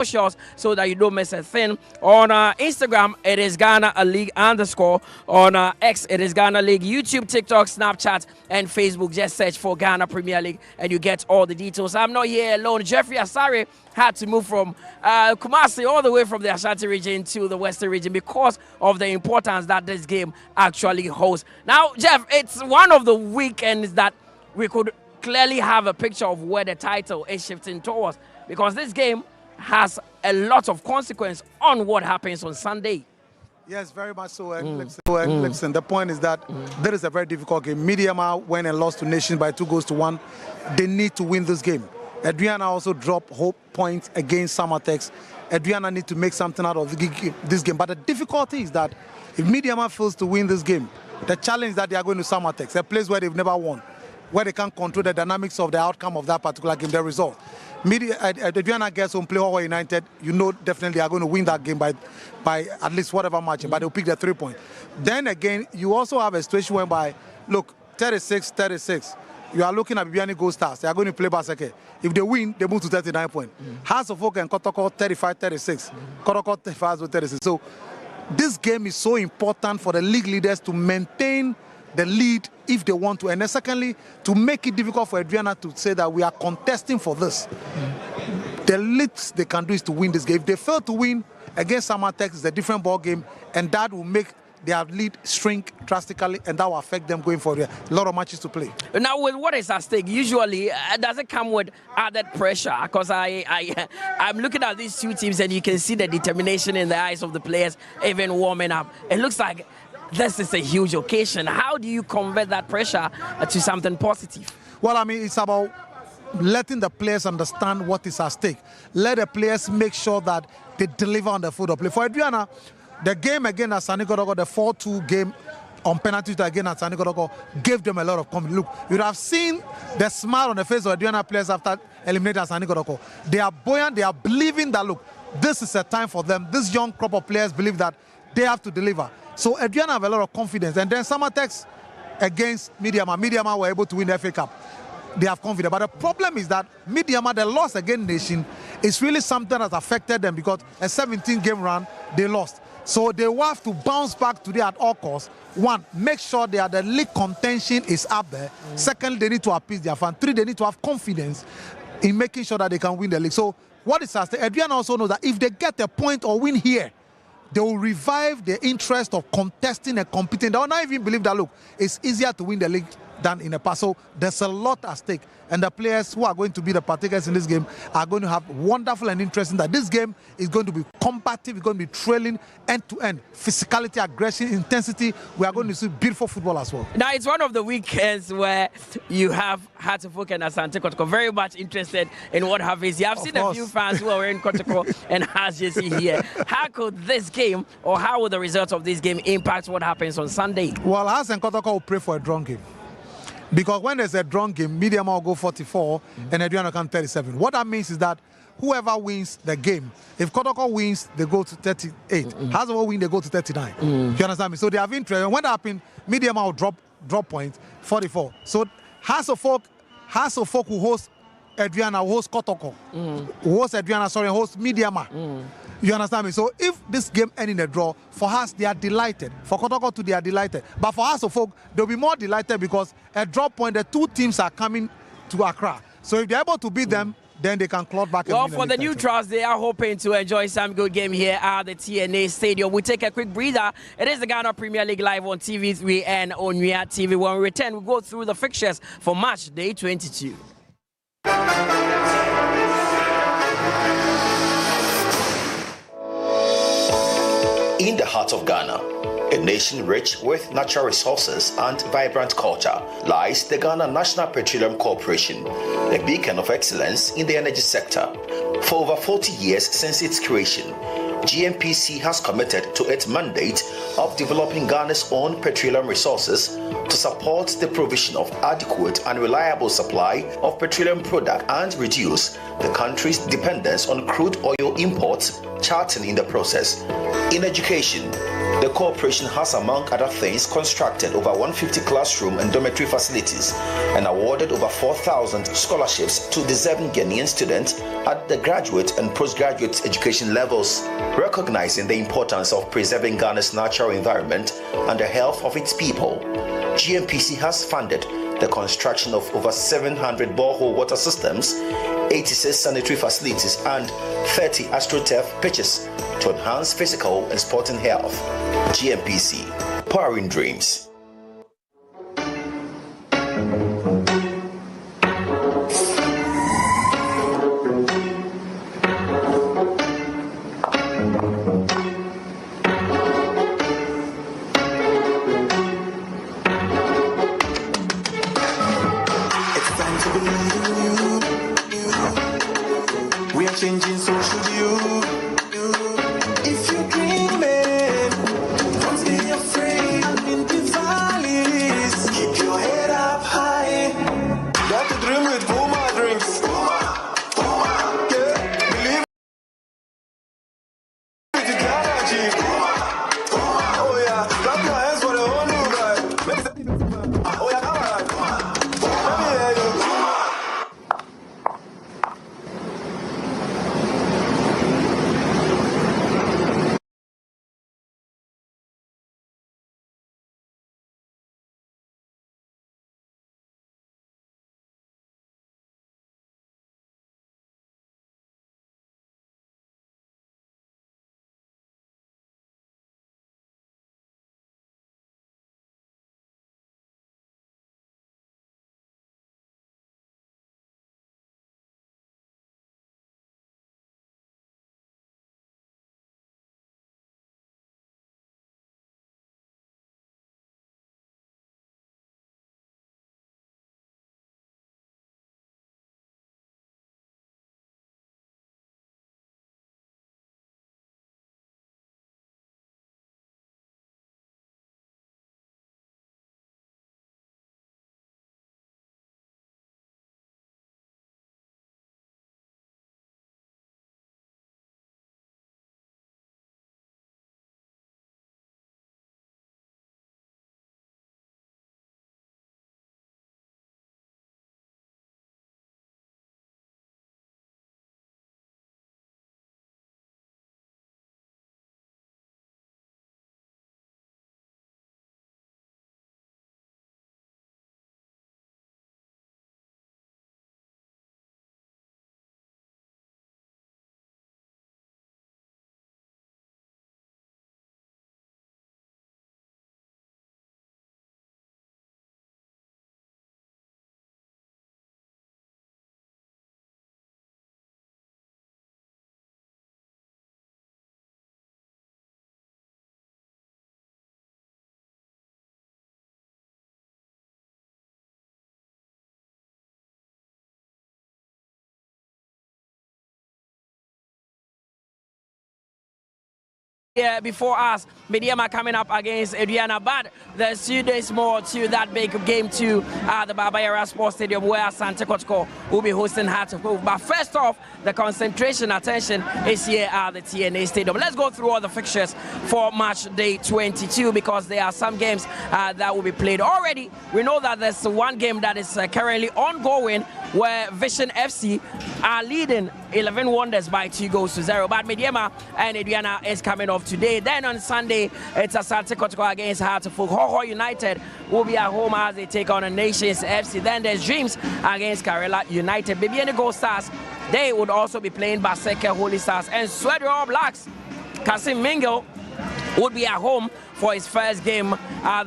socials so that you don't miss a thing. On Instagram, it is Ghana a League _ on X, it is Ghana League. YouTube, TikTok, Snapchat, and Facebook. Just search for Ghana Premier League and you get all the details. I'm not here alone. Jeffrey Asare had to move from Kumasi all the way from the Ashanti region to the Western region because of the importance that this game actually holds. Now, Jeff, it's one of the weekends that we could clearly have a picture of where the title is shifting towards, because this game has a lot of consequence on what happens on Sunday. Yes, very much so. Listen, the point is that there is a very difficult game. Medeama went and lost to Nation by 2-1. They need to win this game. Aduana also dropped hope points against Samatex. Aduana need to make something out of this game. But the difficulty is that if Medeama fails to win this game, the challenge is that they are going to Samatex, a place where they've never won, where they can't control the dynamics of the outcome of that particular game, the result. Aduana gets home, play Hawaii United, you know definitely they are going to win that game by at least whatever margin, but they'll pick the 3 points. Then again, you also have a situation whereby, look, 36-36, you are looking at Bibiani Gold Stars, they are going to play Baseke. If they win, they move to 39 points. House of Oak and Kotoko 35-36, Kotoko 35-36. So this game is so important for the league leaders to maintain the lead if they want to, and then secondly, to make it difficult for Aduana to say that we are contesting for this. The least they can do is to win this game. If they fail to win against Samatex, it's a different ball game, and that will make their lead shrink drastically, and that will affect them going forward. A lot of matches to play. Now, with what is at stake, usually does it come with added pressure? Because I'm looking at these two teams, and you can see the determination in the eyes of the players, even warming up. It looks like this is a huge occasion. How do you convert that pressure to something positive? Well, I mean, it's about letting the players understand what is at stake. Let the players make sure that they deliver on the field of play. For Aduana, the game again at Sani Kodoko, the 4-2 game on penalty again at Sani Kodoko, gave them a lot of confidence. Look, you would have seen the smile on the face of Aduana players after eliminating Sani Kodoko. They are buoyant, they are believing that, look, this is a time for them. This young crop of players believe that they have to deliver. So Aduana have a lot of confidence. And then Samatex against Medeama. Medeama were able to win the FA Cup. They have confidence. But the problem is that Medeama, the loss against Nation, is really something that affected them because a 17-game run, they lost. So they will have to bounce back today at all costs. One, make sure that the league contention is up there. Secondly, they need to appease their fans. Three, they need to have confidence in making sure that they can win the league. So what is at stake? Aduana also knows that if they get a point or win here, they will revive the interest of contesting and competing. They will not even believe that, look, it's easier to win the league than in the past. So there's a lot at stake. And the players who are going to be the partakers in this game are going to have wonderful and interesting that this game is going to be combative, it's going to be trailing end-to-end. Physicality, aggression, intensity. We are going to see beautiful football as well. Now, it's one of the weekends where you have Hearts of Oak and Asante Kotoko very much interested in what happens. You have seen a few fans who are wearing Kotoko and Hearts jersey here. How could this game, or how will the results of this game impact what happens on Sunday? Well, Hearts and Kotoko will pray for a drawn game. Because when there's a drawn game, Medeama will go 44 and Aduana can 37. What that means is that whoever wins the game, if Kotoko wins, they go to 38. Hearts will win, they go to 39. You understand me? So they have interest. And when that happens, Medeama will drop points, 44. So Hearts of Oak will host Aduana, will host Kotoko. Host Medeama. You understand me? So if this game ends in a draw, for us, they are delighted. For Kotoko too, they are delighted. But for Hearts of Oak, they'll be more delighted because at draw point, the two teams are coming to Accra. So if they're able to beat them, then they can claw back. Well, for the neutrals, they are hoping to enjoy some good game here at the TNA Stadium. We take a quick breather. It is the Ghana Premier League live on TV3 and on Ria TV. When we return, we go through the fixtures for match day 22. In the heart of Ghana, a nation rich with natural resources and vibrant culture, lies the Ghana National Petroleum Corporation, a beacon of excellence in the energy sector. For over 40 years since its creation, GNPC has committed to its mandate of developing Ghana's own petroleum resources to support the provision of adequate and reliable supply of petroleum products and reduce the country's dependence on crude oil imports, charting in the process. In education, the corporation has, among other things, constructed over 150 classroom and dormitory facilities and awarded over 4,000 scholarships to deserving Ghanaian students at the graduate and postgraduate education levels. Recognizing the importance of preserving Ghana's natural environment and the health of its people, GNPC has funded the construction of over 700 borehole water systems, 86 sanitary facilities, and 30 astroturf pitches to enhance physical and sporting health. GNPC, powering dreams. Changing, so should you. If you're dreaming, don't stay afraid. In the valleys, keep your head up high. Got to dream with Puma drinks. Puma, yeah. Believe it, you can achieve. Puma, oh yeah. Clap your hands for the whole new guy. Oh yeah, come on. Let me hear you. Yeah, before us, Medeama coming up against Aduana, but there's 2 days more to that big game to the Barbara Sports Stadium where Asante Kotoko will be hosting Hearts of Oak. But first off, the concentration attention is here at the TNA Stadium. Let's go through all the fixtures for match day 22 because there are some games that will be played already. We know that there's one game that is currently ongoing where Vision FC are leading 11 Wonders by 2-0. But Medeama and Aduana is coming off today. Then on Sunday, it's Asante Kotoko against Hearts of Oak. Hoho United will be at home as they take on a Nations FC. Then there's Dreams against Karela United. Bibiani Gold Stars, they would also be playing Baseke Holy Stars. And Sweden All Blacks, Kasim Mingle, would be at home for his first game at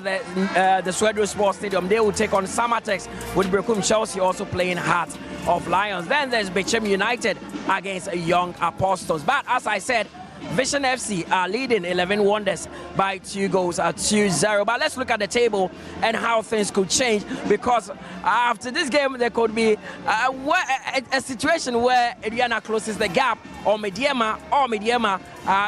the Sweden Sports Stadium. They will take on Samatex with Brekum Chelsea also playing Heart of Lions. Then there's Petroleum United against Young Apostles. But as I said, Vision FC are leading 11 Wonders by 2 goals at 2-0. But let's look at the table and how things could change, because after this game there could be a situation where Aduana closes the gap or Medeama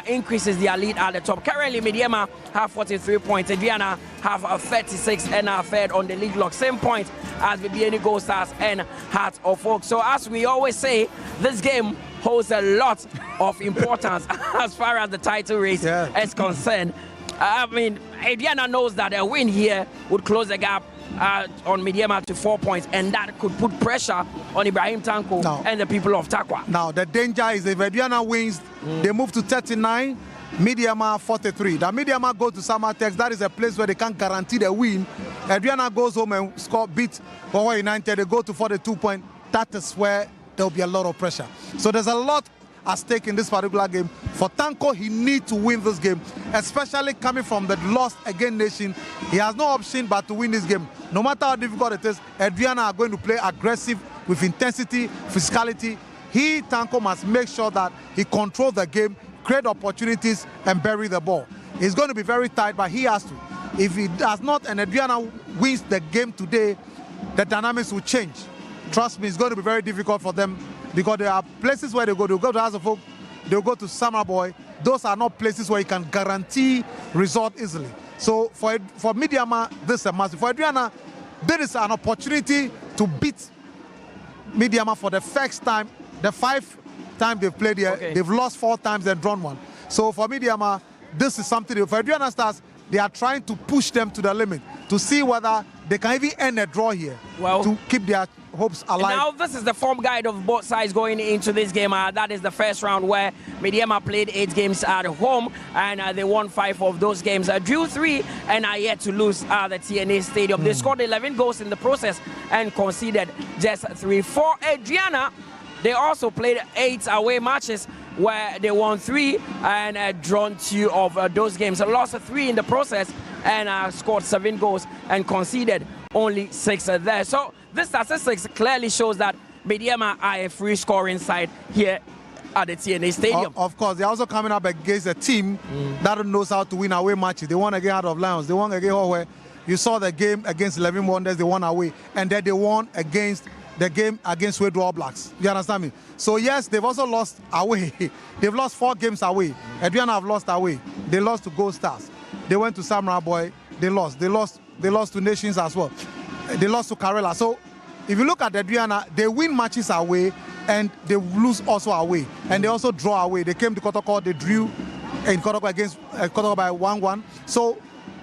increases their lead at the top. Currently Medeama have 43 points, Aduana have 36 and are third on the league log, same point as BBN Gold Stars and Heart of Oak. So as we always say, this game holds a lot of importance as far as the title race is concerned. I mean, Aduana knows that a win here would close the gap on Medeama to 4 points, and that could put pressure on Ibrahim Tanko and the people of Takwa. Now, the danger is if Aduana wins, they move to 39, Medeama 43. Now, Medeama go to Samatex. That is a place where they can't guarantee the win. Aduana goes home and beat Wawa United. They go to 42 points. That is where there will be a lot of pressure. So there's a lot at stake in this particular game. For Tanko, he needs to win this game, especially coming from the lost again nation. He has no option but to win this game. No matter how difficult it is, Aduana are going to play aggressive with intensity, physicality. Tanko must make sure that he controls the game, create opportunities, and bury the ball. It's going to be very tight, but he has to. If he does not and Aduana wins the game today, the dynamics will change. Trust me, it's going to be very difficult for them, because there are places where they'll go to House of Folk, they'll go to Summer Boy. Those are not places where you can guarantee result easily. So for Medeama, this is a must. For Aduana, there is an opportunity to beat Medeama for the first time. The 5 times they've played here, they've lost 4 times and drawn 1. So for Medeama, this is something. For Aduana Stars, they are trying to push them to the limit to see whether they can even end a draw here to keep their hopes alive. Now this is the form guide of both sides going into this game. That is the first round where Medeama played 8 games at home, and they won 5 of those games. Drew 3 and are yet to lose at the TNA Stadium. They scored 11 goals in the process and conceded just 3. For Aduana, they also played 8 away matches where they won 3 and drawn 2 of those games. Lost 3 in the process and scored 7 goals and conceded only 6 there. So this statistics clearly shows that Medeama are a free scoring side here at the TNA Stadium. Of course, they're also coming up against a team that knows how to win away matches. They won again out of Lions. They won again where you saw the game against 11 Wonders, they won away. And then they won against the game against Wade All Blacks. You understand me? So yes, they've also lost away. They've lost 4 games away. Aduana have lost away. They lost to Gold Stars. They went to Samurai Boy. They lost. They lost to Nations as well. They lost to Karela. So if you look at Aduana, they win matches away and they lose also away. And they also draw away. They came to Kotoko, they drew in Kotoko against Kotoko by 1-1. So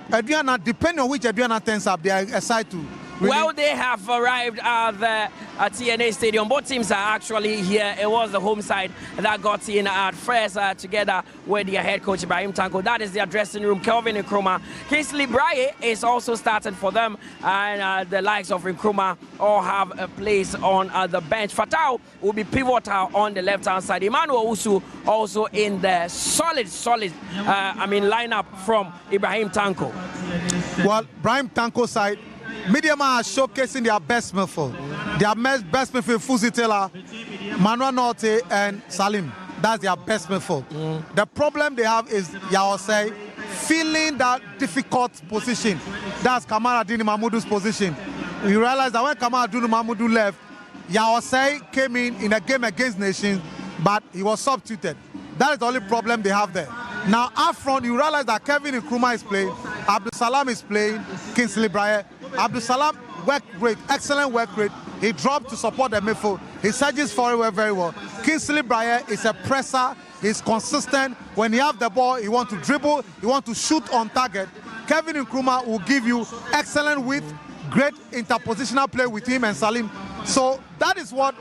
Aduana, depending on which Aduana turns up, they are aside to. Well, they have arrived at the TNA Stadium. Both teams are actually here. It was the home side that got in at first together with their head coach Ibrahim Tanko. That is their dressing room. Kelvin Nkrumah. Kingsley Braye is also starting for them, and the likes of Nkrumah all have a place on the bench. Fatau will be pivotal on the left-hand side. Emmanuel Usu also in the solid lineup from Ibrahim Tanko. Well, Ibrahim Tanko side, Medeama are showcasing their best midfield. Their best midfield, Fuzi Taylor, Manuel Norte, and Salim. That's their best midfield. The problem they have is Yaosei feeling that difficult position. That's Kamaradini Mahmoudou's position. You realize that when Kamaradini Mahmoudou left, Yaosei came in a game against Nations, but he was substituted. That is the only problem they have there. Now, up front, you realize that Kevin Nkrumah is playing, Abdul Salam is playing, Kingsley Braye. Abdul Salam work rate, excellent work rate. He dropped to support the midfield. He surges forward very well. Kingsley Braye is a presser. He's consistent. When he have the ball, he want to dribble, he want to shoot on target. Kevin Nkrumah will give you excellent width, great interpositional play with him and Salim. So that is what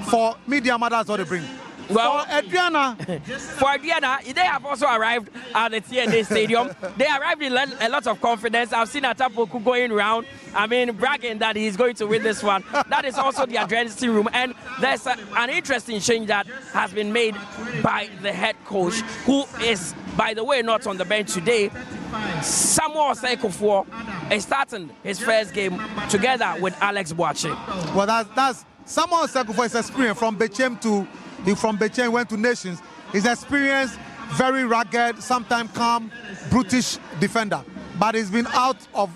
for Medeama, that's what they bring. Well, for Aduana, they have also arrived at the TNA Stadium. They arrived in a lot of confidence. I've seen Atapoku going around, bragging that he's going to win this one. That is also the dressing room. And there's an interesting change that has been made by the head coach, who is, by the way, not on the bench today. Samuel Sekofor is starting his first game together with Alex Boache. Well, that's Samuel Sekofor is experienced from Bechem to. He from Bechem went to Nations. His experience very rugged, sometimes calm, brutish defender. But he's been out of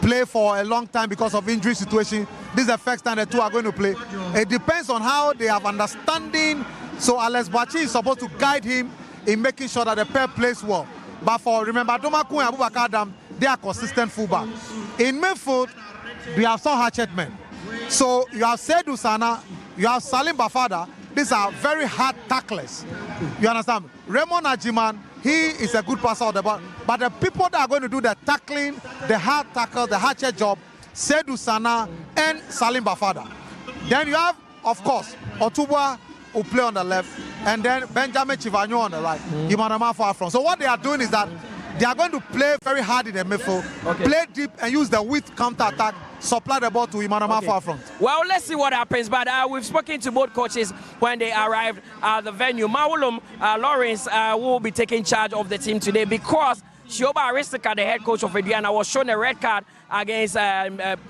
play for a long time because of injury situation. This is the first time the two are going to play. It depends on how they have understanding. So Alex Bachi is supposed to guide him in making sure that the pair plays well. But for, remember, Domaku and Abubakar Adam, they are consistent fullback. In midfield, we have some hatchet men. So you have Seydou Sana, you have Salim Bafada. These are very hard tacklers. You understand? Raymond Ajiman, he is a good passer of the ball. But the people that are going to do the tackling, the hard tackle, the hatchet job, Seydou Sana and Salim Bafada. Then you have, of course, Otubwa who play on the left, and then Benjamin Chivanyo on the right. Imanama far from. So what they are doing is that they are going to play very hard in the midfield, play deep and use the width counter-attack, supply the ball to Imanama far front. Well, let's see what happens. But we've spoken to both coaches when they arrived at the venue. Mawulum Lawrence will be taking charge of the team today because Shoba Aristika, the head coach of Aduana, was shown a red card against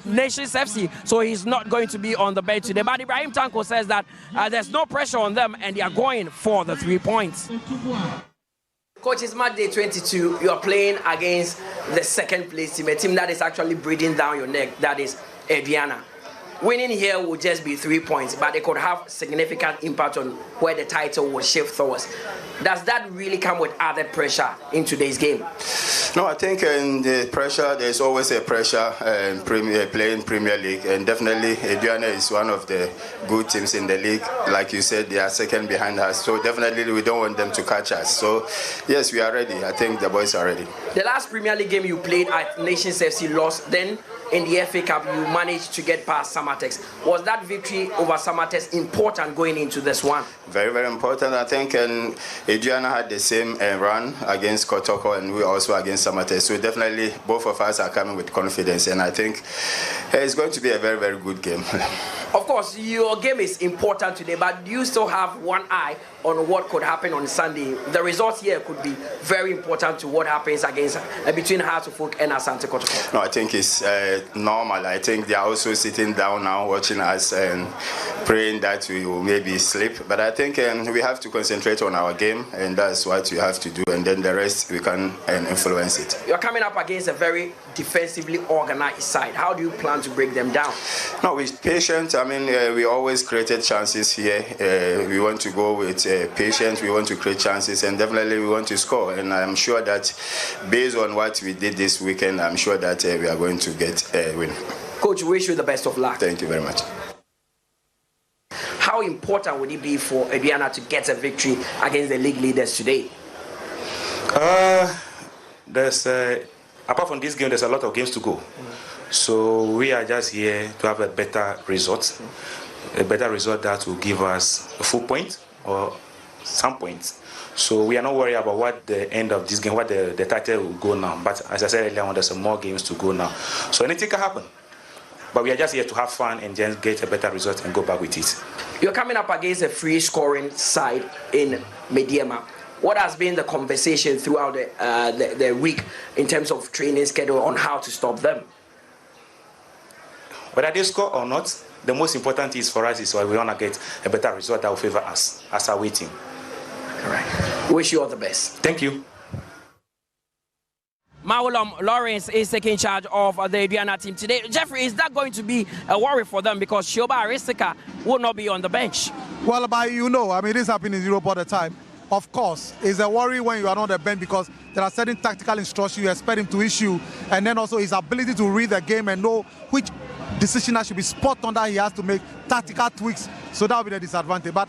Nations FC, so he's not going to be on the bench today. But Ibrahim Tanko says that there's no pressure on them and they are going for the 3 points. Coach, it's match day 22. You are playing against the second place team, a team that is actually breathing down your neck, that is Aduana. Winning here will just be 3 points, but it could have significant impact on where the title will shift towards. Does that really come with added pressure in today's game? No, I think in the pressure, there's always a pressure playing Premier League, and definitely Aduana is one of the good teams in the league. Like you said, they are second behind us, so definitely we don't want them to catch us. So yes, we are ready. I think the boys are ready. The last Premier League game you played at Nations FC lost, then in the FA Cup you managed to get past Samatex. Was that victory over Samatex important going into this one? Very, very important. I think Aduana had the same run against Kotoko and we also against Samatex. So definitely both of us are coming with confidence, and I think it's going to be a very, very good game. Of course, your game is important today, but you still have one eye on what could happen on Sunday. The results here could be very important to what happens against between Hearts of Oak and Asante Kotoko. No, I think it's normal. I think they are also sitting down now watching us and praying that we will maybe sleep. But I think we have to concentrate on our game, and that's what we have to do, and then the rest we can influence it. You're coming up against a very defensively organized side. How do you plan to break them down? No, we're patient. I mean, we always created chances here. We want to go with patience. We want to create chances, and definitely we want to score. And I'm sure that based on what we did this weekend, I'm sure that we are going to get a win. Coach, we wish you the best of luck. Thank you very much. How important would it be for Aduana to get a victory against the league leaders today? Apart from this game, there's a lot of games to go. So we are just here to have a better result that will give us a full point or some points. So we are not worried about what the end of this game, what the title will go now. But as I said earlier on, there's some more games to go now. So anything can happen. But we are just here to have fun and just get a better result and go back with it. You're coming up against a free scoring side in Medeama. What has been the conversation throughout the week in terms of training schedule on how to stop them? Whether they score or not, the most important is for us is why we want to get a better result that will favor us as our team. All right. Wish you all the best. Thank you. Mawulum Lawrence is taking charge of the Aduana team today. Jeffrey, is that going to be a worry for them because Shoba Aristika will not be on the bench? Well, but you know, I mean, this happens in Europe all the time. Of course, it's a worry when you are on the bench because there are certain tactical instructions you expect him to issue, and then also his ability to read the game and know which decision that should be spot on that he has to make tactical tweaks. So that will be the disadvantage. But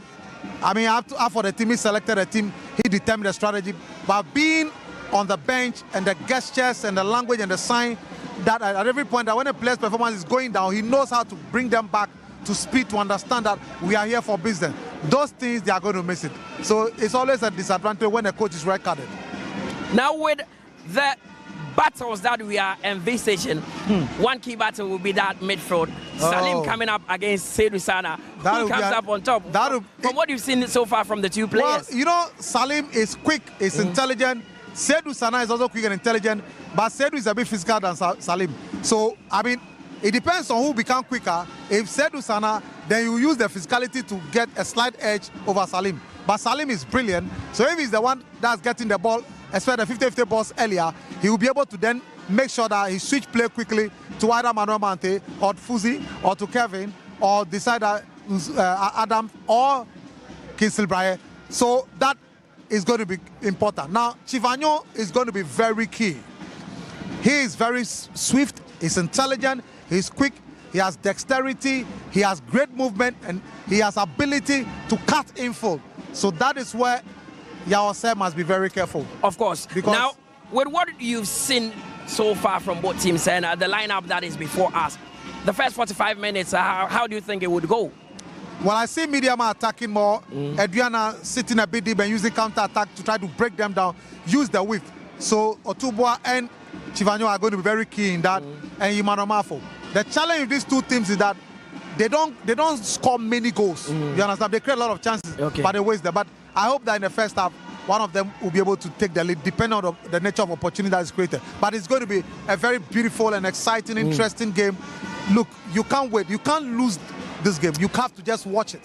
I mean, for the team, he selected a team, he determined the strategy. But being on the bench and the gestures and the language and the sign that at every point that when a player's performance is going down, he knows how to bring them back to speed to understand that we are here for business. Those things, they are going to miss it. So it's always a disadvantage when a coach is red-carded. Now with the battles that we are envisaging, one key battle will be that midfield. Salim coming up against Seydou Sana. Who comes up on top? From what you've seen so far from the two players? Well, you know, Salim is quick, is intelligent. Seydou Sana is also quick and intelligent, but Seydou is a bit physical than Salim. So, I mean, it depends on who become quicker. If Seydou Sana, then you use the physicality to get a slight edge over Salim. but Salim is brilliant. So if he's the one that's getting the ball, especially the 50-50 balls earlier, he will be able to then make sure that he switch play quickly to either Manuel Mante or Fuzi or to Kevin or decide that Adam or Kingsley Braye. So that is going to be important. Now, Chivanyo is going to be very key. He is very swift, he's intelligent, he's quick, he has dexterity, he has great movement, and he has ability to cut in full. So that is where Yawase must be very careful. Of course. Because now, with what you've seen so far from both teams and the lineup that is before us, the first 45 minutes, how do you think it would go? Well, I see Medeama attacking more, Aduana sitting a bit deep and using counter-attack to try to break them down, use the width. So Otubwa and Chivanyo are going to be very key in that, and Imanomafo. The challenge with these two teams is that they don't score many goals. You understand? They create a lot of chances, but they waste them. But I hope that in the first half, one of them will be able to take the lead, depending on the nature of opportunity that is created. But it's going to be a very beautiful and exciting, interesting game. Look, you can't wait. You can't lose this game. You have to just watch it.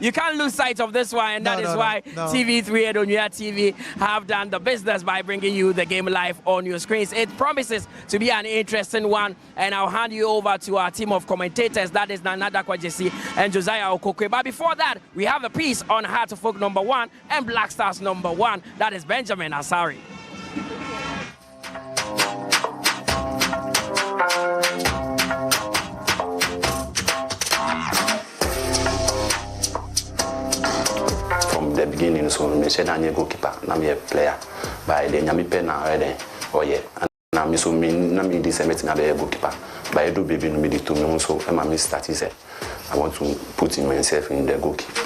You can't lose sight of this one, and that is why TV3 and Onuya TV have done the business by bringing you the game live on your screens. It promises to be an interesting one, and I'll hand you over to our team of commentators. That is Nanada Kwajesi and Josiah Okokwe. But before that, we have a piece on Heart of Folk #1 and Black Stars #1. That is Benjamin Asari. The beginning, so me said I'm a goalkeeper, I'm a player. By the Yami Pen already, oh yeah, and I'm so mean, I'm in this meeting, I'm a goalkeeper. But I do baby me to me also, and my miss that is I want to put myself in the goalkeeper.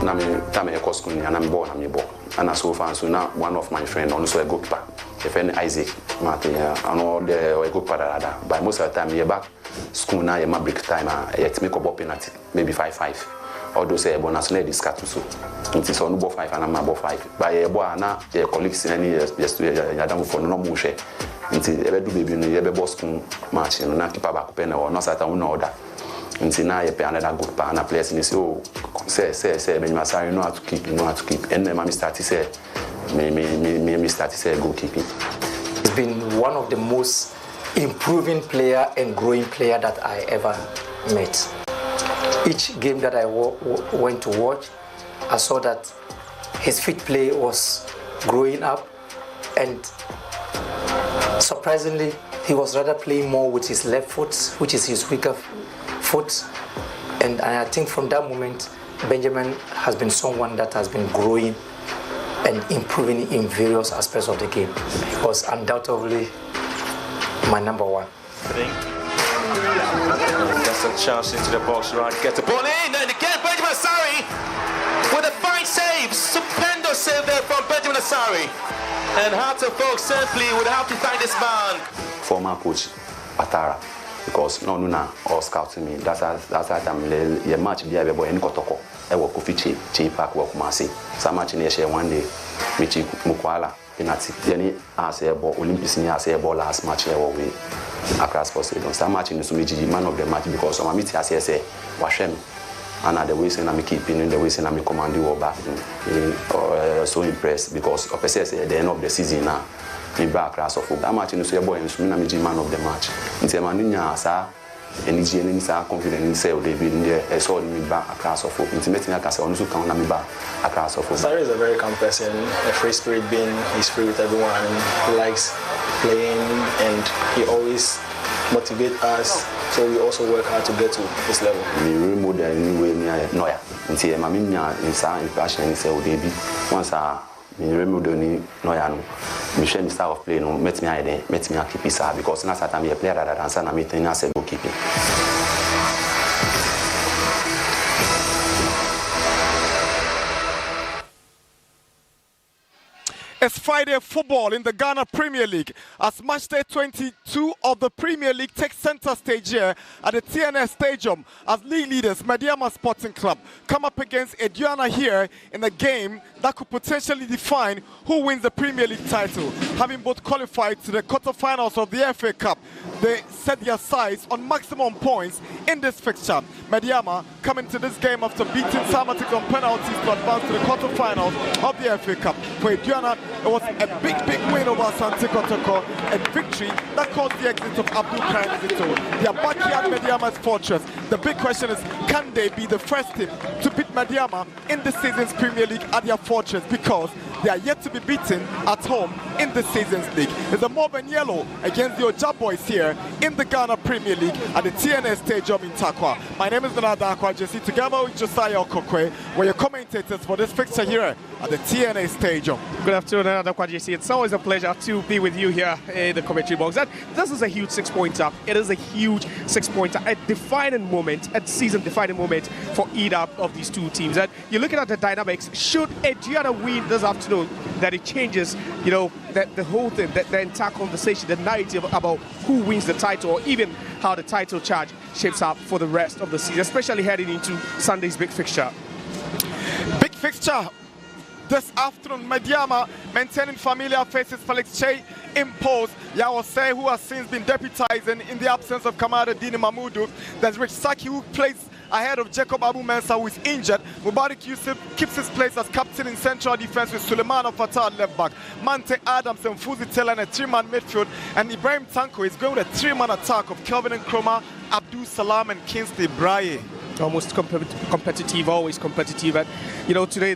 I'm a cost and I'm born, I'm a ball. And so far, so now one of my friends also a goalkeeper. If any Isaac, Martin, I know the goalkeeper, but most of the time, you're back. School now, you're break time, you make a ball penalty, maybe 5-5. Although say bonus na discuss so nti so no bo 5 and am bo 5 by e bo ana e colleagues any yes to yadam for no mo hwe nti e be do baby no ye be boss kun match no na keeper back pe na no sata no order nti na ye pe another good pa na players ni say oh say be masari no how to keep and my start say me start say goalkeeping. He's been one of the most improving player and growing player that I ever met. Each game that I went to watch, I saw that his feet play was growing up, and surprisingly, he was rather playing more with his left foot, which is his weaker foot. And I think from that moment, Benjamin has been someone that has been growing and improving in various aspects of the game. He was undoubtedly my #1. That's a chance into the box, right? Get the ball in, and again Benjamin Asari with a fine save. Stupendous save there from Benjamin Asari. And Heart of Folk simply would have to thank this man. Former coach Atara, because no all scouting me. That's time the match be able in Kotoko. I work with Chi Park work Masi. Some match in share one day, Michi Mukwala. Penalty. Then as a ball Olympics ni as a ball last match here we across possible. Some match in the Sumiji man of the match because some meet as say washem and the way say na me keeping in the way say na me command you back so impressed because of say at the end of the season now me back class of that match in the boy and so na me man of the match. Nti man nya sa energy and sa confidence in say they be there so me back across of nti meeting aka say on so kan na me back across of. Sari is a very calm person, a free spirit being, he's free with everyone, he likes playing and he always motivates us, so we also work hard to get to this level. Me role model anyway near Noya. Nti ma me nya insa impression ni say o dey be once me role model ni Noya no me share me style of play no met me keep it because na sata me a player that answer na me think na say goalkeeping. It's Friday football in the Ghana Premier League as match day 22 of the Premier League takes center stage here at the TNS Stadium as league leaders Medeama Sporting Club come up against Aduana here in a game that could potentially define who wins the Premier League title, having both qualified to the quarterfinals of the FA Cup. they set their sights on maximum points in this fixture. Medeama coming to this game after beating Samatic on penalties to advance to the quarterfinals of the FA Cup. For Aduana, it was a big win over Asante Kotoko, a victory that caused the exit of Abdul Karim Zito. Their backyard Medeama's fortress. The big question is, can they be the first team to beat Medeama in this season's Premier League at their fortress, because they are yet to be beaten at home in this season's league. It's the Mauve and Yellow against the Oja Boys here in the Ghana Premier League at the TNS Stadium in Takwa. My name is Bernardo Akwa Jesse, together with Josiah Okokwe. We're your commentators for this fixture here at the TNS Stadium. Good afternoon, Bernardo Akwa Jesse. It's always a pleasure to be with you here in the commentary box. This is a huge 6-pointer. It is a huge 6-pointer, a defining moment, a season-defining moment for either of these two teams. And you're looking at the dynamics. Should Aduana win this afternoon, that it changes, you know, the whole thing, the entire conversation, the narrative about who wins the title, or even how the title charge shapes up for the rest of the season, especially heading into Sunday's big fixture. Big fixture this afternoon. Medeama maintaining familiar faces. Felix Che imposed Yawose, who has since been deputizing in the absence of Kamara Dini Mahmoudou. There's Rich Saki, who plays ahead of Jacob Abu Mensah, who is injured. Mubarak Yusuf keeps his place as captain in central defense with Suleiman Fatah at left back. Mante Adams and Fuzi Taylor in a 3-man midfield. And Ibrahim Tanko is going with a 3-man attack of Kelvin Nkrumah, Abdul Salam and Kingsley Braye. Almost competitive, always competitive. And, you know, today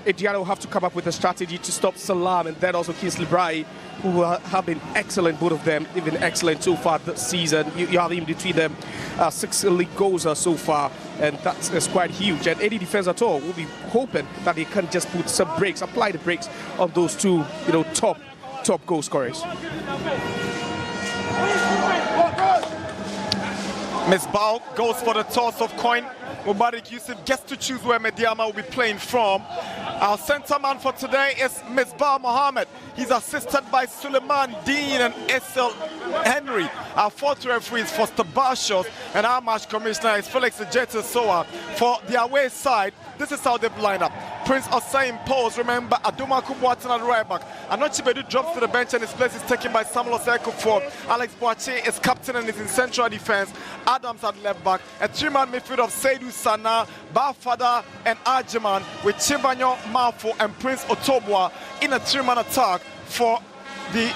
Aduana will have to come up with a strategy to stop Salam and then also Kingsley Braye, who have been excellent, both of them, even excellent so far this season. You have in between them 6 league goals so far, and that's quite huge. And any defense at all will be hoping that they can just put some brakes, apply the brakes on those two, you know, top goal scorers. Miss Bao goes for the toss of coin. Mubarak Yusuf gets to choose where Medeama will be playing from. Our centre man for today is Misbah Mohammed. He's assisted by Suleiman Dean and Esel Henry. Our fourth referee is Foster Barshos, and our match commissioner is Felix Ejete Soa. For the away side, this is how they've lined up. Prince Osei Pose, remember, Aduma Kubwatan at right back. Anochibedu drops to the bench and his place is taken by Samuel Osei for. Alex Boache is captain and is in central defense. Adams at left back. A 3-man midfield of Seydou Sana, Bafada and Ajiman, with Chibanyo, Mafo and Prince Otobwa in a 3-man attack for the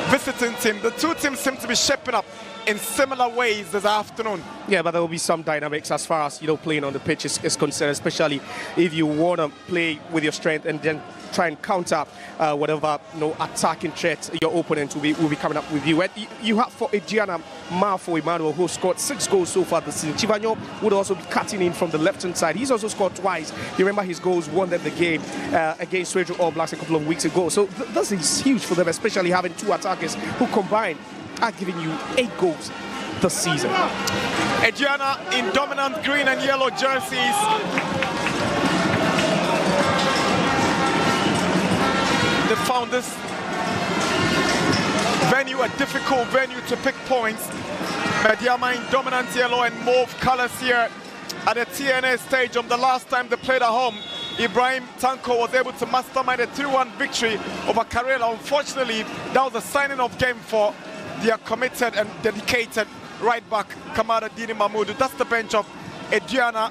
visiting team. The two teams seem to be shaping up in similar ways this afternoon. Yeah, but there will be some dynamics as far as, you know, playing on the pitch is concerned, especially if you want to play with your strength and then try and counter whatever, you know, attacking threat your opponent will be coming up with you. And you have for Aduana Mafo Emmanuel, who scored 6 goals so far this season. Chivanyo would also be cutting in from the left-hand side. He's also scored twice. You remember his goals won them the game against Sweden All Blacks a couple of weeks ago. So this is huge for them, especially having 2 attackers who combined are giving you 8 goals this season. Aduana in dominant green and yellow jerseys. They found this venue a difficult venue to pick points. Medeama in dominant yellow and mauve colors here at the TNS Stadium. The last time they played at home, Ibrahim Tanko was able to mastermind a 3-1 victory over Karela. Unfortunately, that was a signing of game for their committed and dedicated right back Kamara Dini Mahmoudou. That's the bench of Aduana,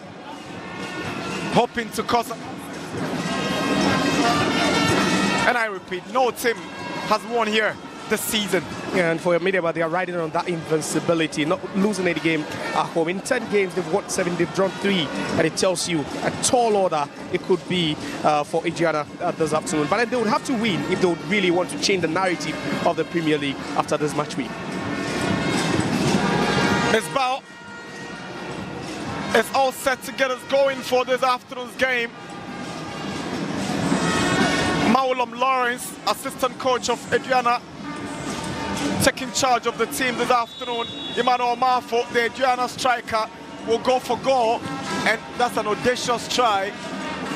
hoping to cause. And I repeat, no team has won here this season. Yeah, and for Medeama, they are riding on that invincibility, not losing any game at home. In 10 games, they've won 7, they've drawn 3, and it tells you a tall order it could be for Aduana this afternoon. But then they would have to win if they would really want to change the narrative of the Premier League after this match week. Miss Bao is all set to get us going for this afternoon's game. Maulam Lawrence, assistant coach of Aduana, taking charge of the team this afternoon. Emmanuel Mafo, the Aduana striker, will go for goal, and that's an audacious try.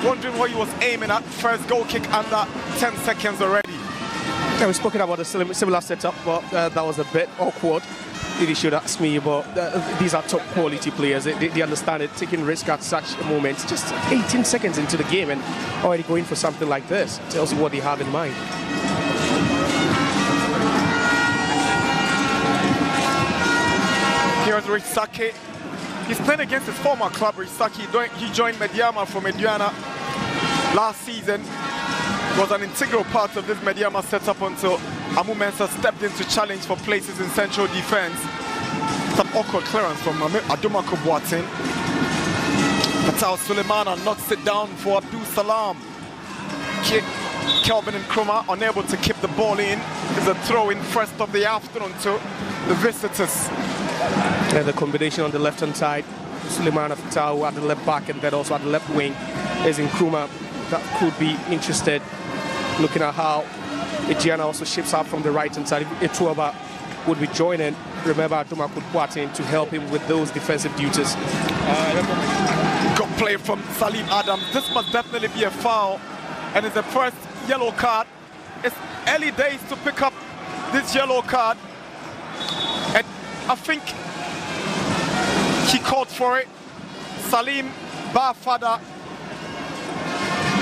Wondering what he was aiming at. First goal kick under 10 seconds already. Yeah, we've spoken about a similar setup, but that was a bit awkward. If you should ask me, but these are top quality players. They understand it, taking risk at such a moment. Just 18 seconds into the game and already going for something like this. Tells you what they have in mind. Here's Risaki. He's playing against his former club, Risaki. He joined Medeama from Aduana last season. Was an integral part of this Medeama setup until Amu Mensah stepped in to challenge for places in central defense. Some awkward clearance from Aduma Kubwatin. Patal Suleimana knocks it down for Abdul Salam. Kelvin and Nkrumah unable to keep the ball in. Is a throw in first of the afternoon to the visitors. And the combination on the left-hand side, Suleimana Patal at the left back and then also at the left wing is Nkrumah. That could be interested. Looking at how Aduana also ships out from the right-hand side. If Etuaba would be joining, remember Aduma Kubwatin to help him with those defensive duties. Good play from Salim Adams. This must definitely be a foul. And it's the first yellow card. It's early days to pick up this yellow card. And I think he called for it. Salim Barfada,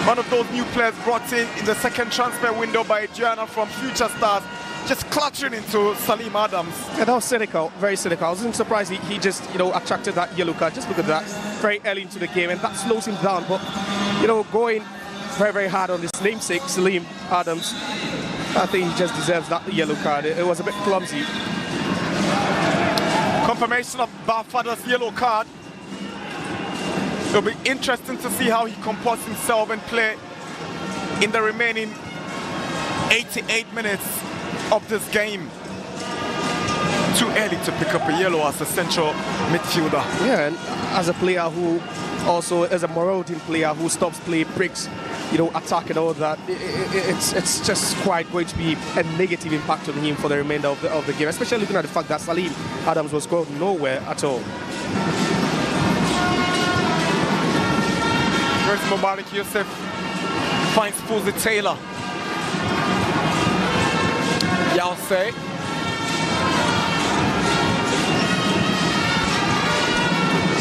one of those new players brought in the second transfer window by Aduana from Future Stars, just clutching into Salim Adams. Yeah, that was cynical, very cynical. I wasn't surprised he just, attracted that yellow card. Just look at that, very early into the game, and that slows him down. But, going very, very hard on his namesake, Salim Adams, I think he just deserves that yellow card. It was a bit clumsy. Confirmation of Barfada's yellow card. It'll be interesting to see how he comports himself and play in the remaining 88 minutes of this game. Too early to pick up a yellow as a central midfielder. Yeah, and as a player who also is a marauding player who stops play, breaks, attack and all that, it's just quite going to be a negative impact on him for the remainder of the game, especially looking at the fact that Salim Adams was going nowhere at all. Where's Mubarak Yusuf? Finds Fuzi Taylor. Yalse.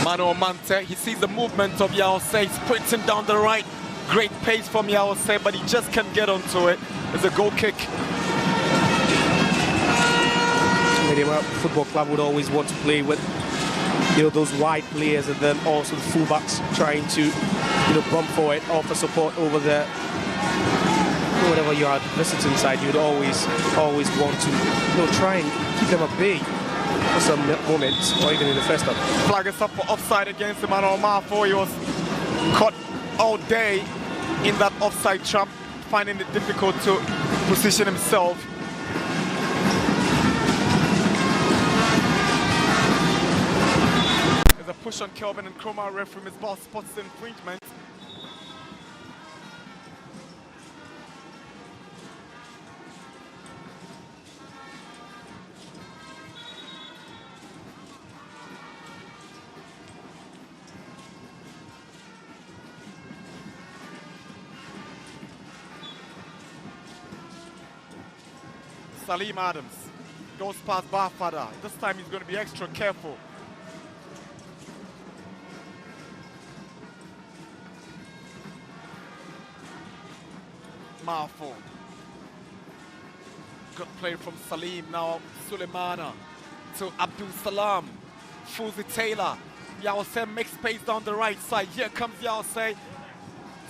Mano Mante, he sees the movement of Yalse, sprinting down the right. Great pace from Yalse, but he just can't get onto it. It's a goal kick. Medeama Football Club would always want to play with those wide players, and then also the fullbacks trying to bump forward, offer support over there. Whenever you are visiting side, you would always want to try and keep them at bay for some moments, or even in the first half. Flag is up for offside against Emmanuel Marfo. He was caught all day in that offside trap, finding it difficult to position himself. There's a push on Kelvin and Nkrumah. Referee Ms. Ball spots the infringement. Salim Adams goes past Barfada. This time he's going to be extra careful. Marfo. Good play from Salim. Now Suleimana to Abdul Salam. Fuzi Taylor. Yawase makes space down the right side. Here comes Yawase.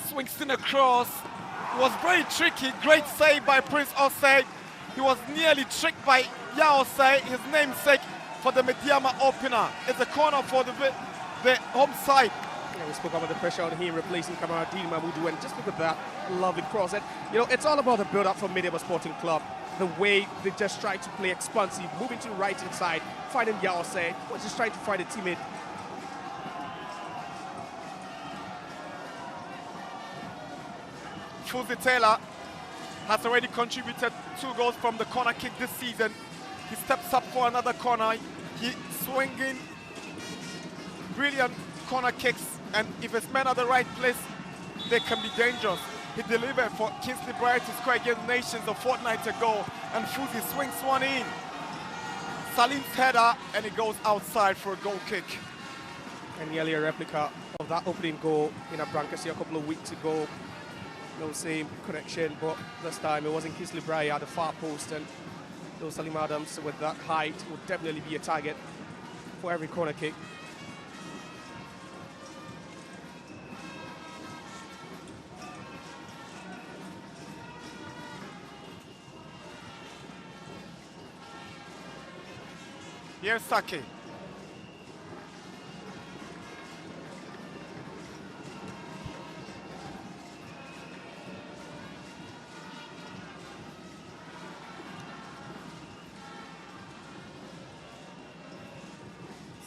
Swings in across. It was very tricky. Great save by Prince Osei. He was nearly tricked by Yawase, his namesake, for the Medeama opener. It's a corner for the home side. Yeah, we spoke about the pressure on him, replacing Kamaradine Mahmoudou, and just look at that lovely cross. And, it's all about the build-up from Medeama Sporting Club. The way they just try to play expansive, moving to the right-hand side, finding Yawase, was just trying to find a teammate. Fuzi Taylor has already contributed 2 goals from the corner kick this season. He steps up for another corner. He's swinging brilliant corner kicks, and if it's men at the right place, they can be dangerous. He delivered for Kingsley Bright to score against Nations a fortnight ago, and Fuzi swings one in. Salim's header, and it goes outside for a goal kick. And nearly a replica of that opening goal in Abrankasi a couple of weeks ago. No same connection, but this time it wasn't Kingsley Bright at the far post, and Salim Adams with that height would definitely be a target for every corner kick. Here's Saki.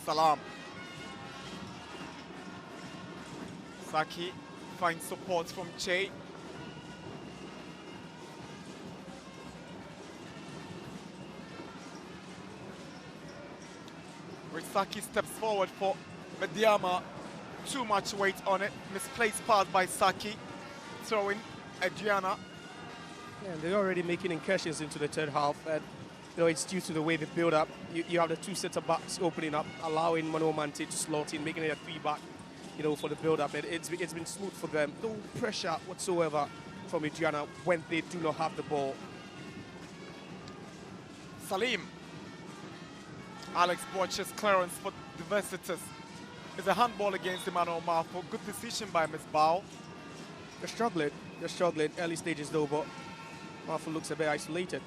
Salam. Saki finds support from Che. Saki steps forward for Medeama. Too much weight on it. Misplaced pass by Saki. Throwing Aduana. Yeah, and they're already making incursions into the third half. And it's due to the way they build up. You have the two centre-backs opening up, allowing Mano Mante to slot in, making it a three-back, for the build-up. It's been smooth for them. No pressure whatsoever from Aduana when they do not have the ball. Salim. Alex Borch's clearance for the Versitas is a handball against Emmanuel Marfo. Good decision by Ms. Bao. They're struggling. They're struggling early stages though, but Marfo looks a bit isolated.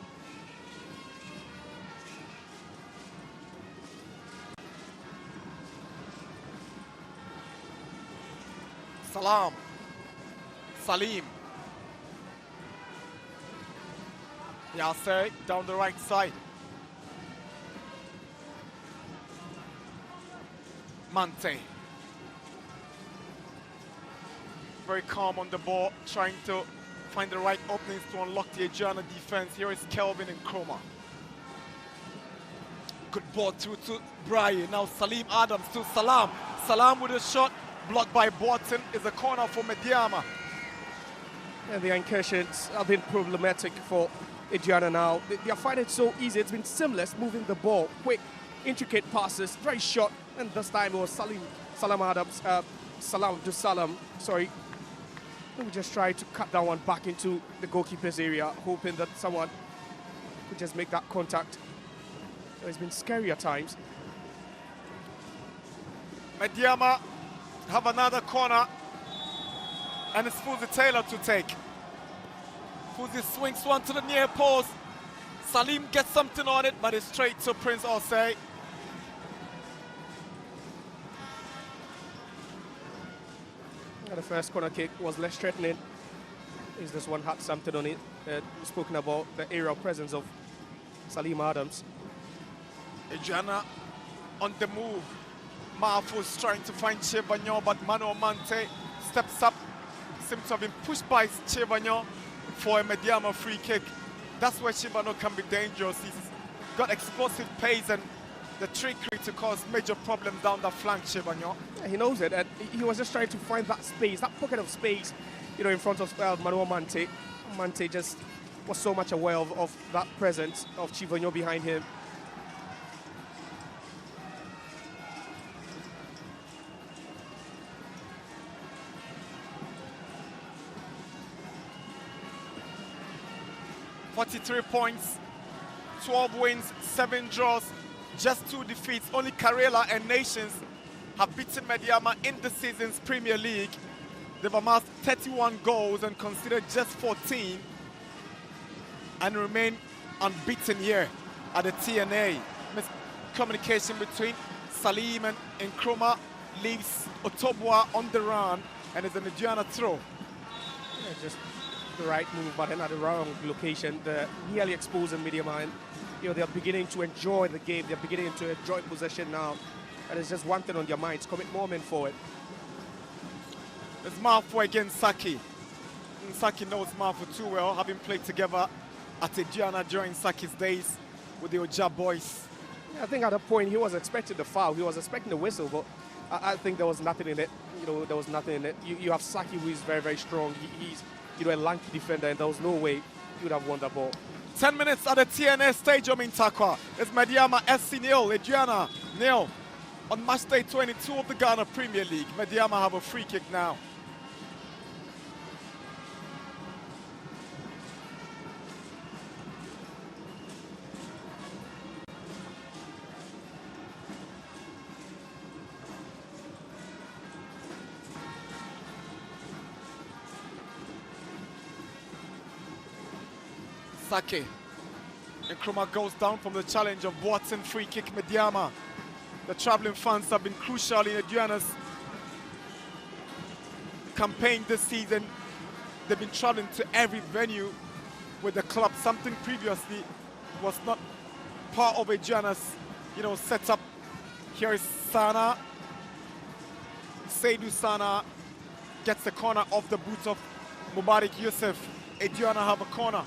Salam. Salim. Yasser down the right side. Mante. Very calm on the ball, trying to find the right openings to unlock the Aduana defense. Here is Kelvin and Chroma. Good ball through to Brian. Now Salim Adams to Salam. Salam with a shot, blocked by Borton. Is a corner for Medeama. And the incursions have been problematic for Aduana now. They are finding it so easy. It's been seamless, moving the ball, quick, intricate passes, very short. And this time it was Salam Adams, sorry. Let me just try to cut that one back into the goalkeeper's area, hoping that someone could just make that contact. So it's been scary at times. Medeama have another corner, and it's Fuzi Taylor to take. Fuzi swings one to the near post. Salim gets something on it, but it's straight to Prince Osei. The first corner kick was less threatening. This one had something on it. Spoken about the aerial presence of Salim Adams. Aduana on the move. Marfo's trying to find Chevagnon, but Mano Mante steps up. Seems to have been pushed by Chevagnon for a Medeama free kick. That's where Chevagnon can be dangerous. He's got explosive pace and the trickery to cause major problems down the flank, Chevagnon. Yeah, he knows it, and he was just trying to find that space, that pocket of space, in front of Manuel Mante. Mante just was so much aware of that presence of Chevagnon behind him. .43 points, 12 wins, 7 draws, just 2 defeats. Only Karela and Nations have beaten Medeama in the season's Premier League. They've amassed 31 goals and conceded just 14 and remain unbeaten here at the TNA. Miscommunication between Salim and Nkrumah leaves Otobwa on the run, and it's an Aduana throw. Yeah, just the right move, but then at the wrong location. They're nearly exposing Medeama, and they're beginning to enjoy the game. They're beginning to enjoy possession now, and it's just one thing on their minds: commit more men forward. It's Marfo against Saki. And Saki knows Marfo too well, having played together at Aduana during Saki's days with the Oja boys. Yeah, I think at that point he was expecting the foul, he was expecting the whistle, but I think there was nothing in it. There was nothing in it. You have Saki, who is very, very strong. He's a lanky defender, and there was no way he would have won that ball. 10 minutes at the TNS Stadium in Takwa. It's Medeama SC 0, Aduana 0. On match day 22 of the Ghana Premier League, Medeama have a free kick now. Sake. Nkrumah goes down from the challenge of Watson, free kick Medeama. The traveling fans have been crucial in Aduana's campaign this season. They've been traveling to every venue with the club, something previously was not part of Aduana's, setup. Here is Sana. Seydou Sana gets the corner off the boots of Mubarak Yusuf. Aduana have a corner.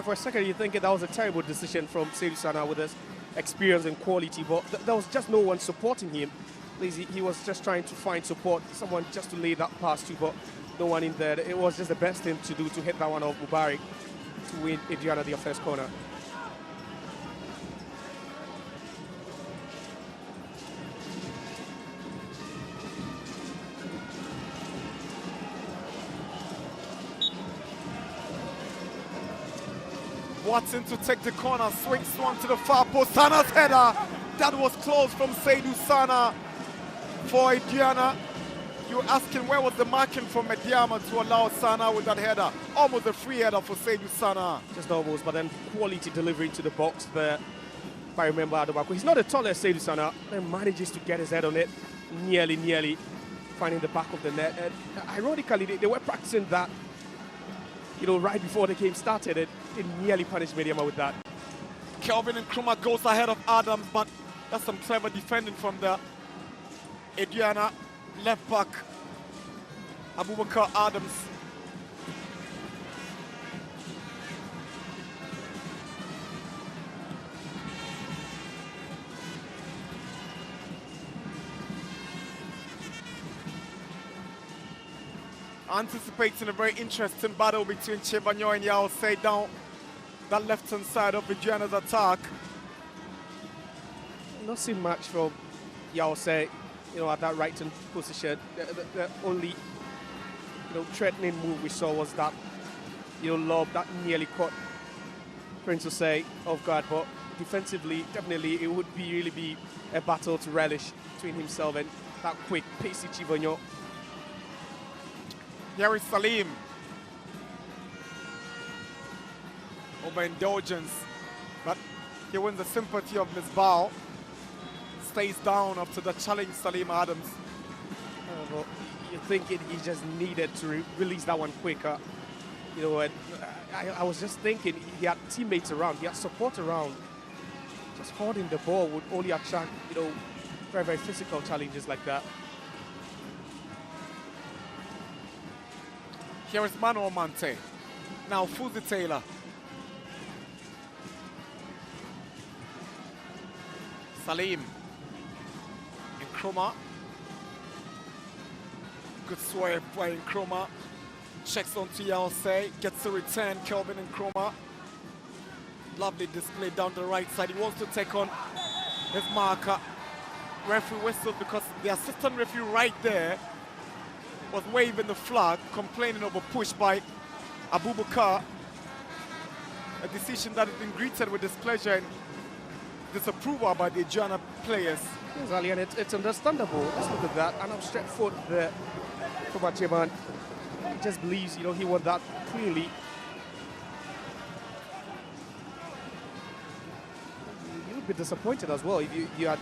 For a second, you think that was a terrible decision from Seydou Sana with his experience and quality, but there was just no one supporting him. He was just trying to find support, someone just to lay that pass to, but no one in there. It was just the best thing to do to hit that one off Mubarak to win Aduana their first corner. Watson to take the corner, swings one to the far post. Sana's header. That was close from Seydou Sana for Aduana. You're asking where was the marking from Medeama to allow Sana with that header. Almost a free header for Seydou Sana. Just almost, but then quality delivery to the box there. If I remember Aduana, he's not the tallest Seydou Sana, then manages to get his head on it, nearly finding the back of the net. And ironically, they were practicing that, right before the game started. It nearly punished Medeama with that. Kelvin Nkrumah goes ahead of Adams, but that's some clever defending from the Aduana left back, Abubakar Adams. Anticipating a very interesting battle between Chebanyo and Yao Say down that left-hand side of Aduana's attack. Not seen much from Yao Say, at that right-hand position. The only, threatening move we saw was that, lob that nearly caught Prince Osei off guard. But defensively, definitely, it would really be a battle to relish between himself and that quick, pacey Chebanyo. Here is Salim. Overindulgence, but he wins the sympathy of Misbah. Stays down after the challenge, Salim Adams. Well, you think he just needed to release that one quicker. And I was just thinking he had teammates around, he had support around. Just holding the ball would only attract, very, very physical challenges like that. Here is Manuel Mante. Now Fuzi Taylor. Salim. Nkrumah. Good swipe by Nkrumah. Checks onto Yao-Say. Gets the return, Kelvin Nkrumah. Lovely display down the right side. He wants to take on his marker. Referee whistles because the assistant referee right there was waving the flag, complaining of a push by Abubakar. A decision that has been greeted with displeasure and disapproval by the Aduana players. Yes, Ali, and it's understandable. Let's look at that. An outstretched foot there from Acheban. He just believes, he won that clearly. You would be disappointed as well if you had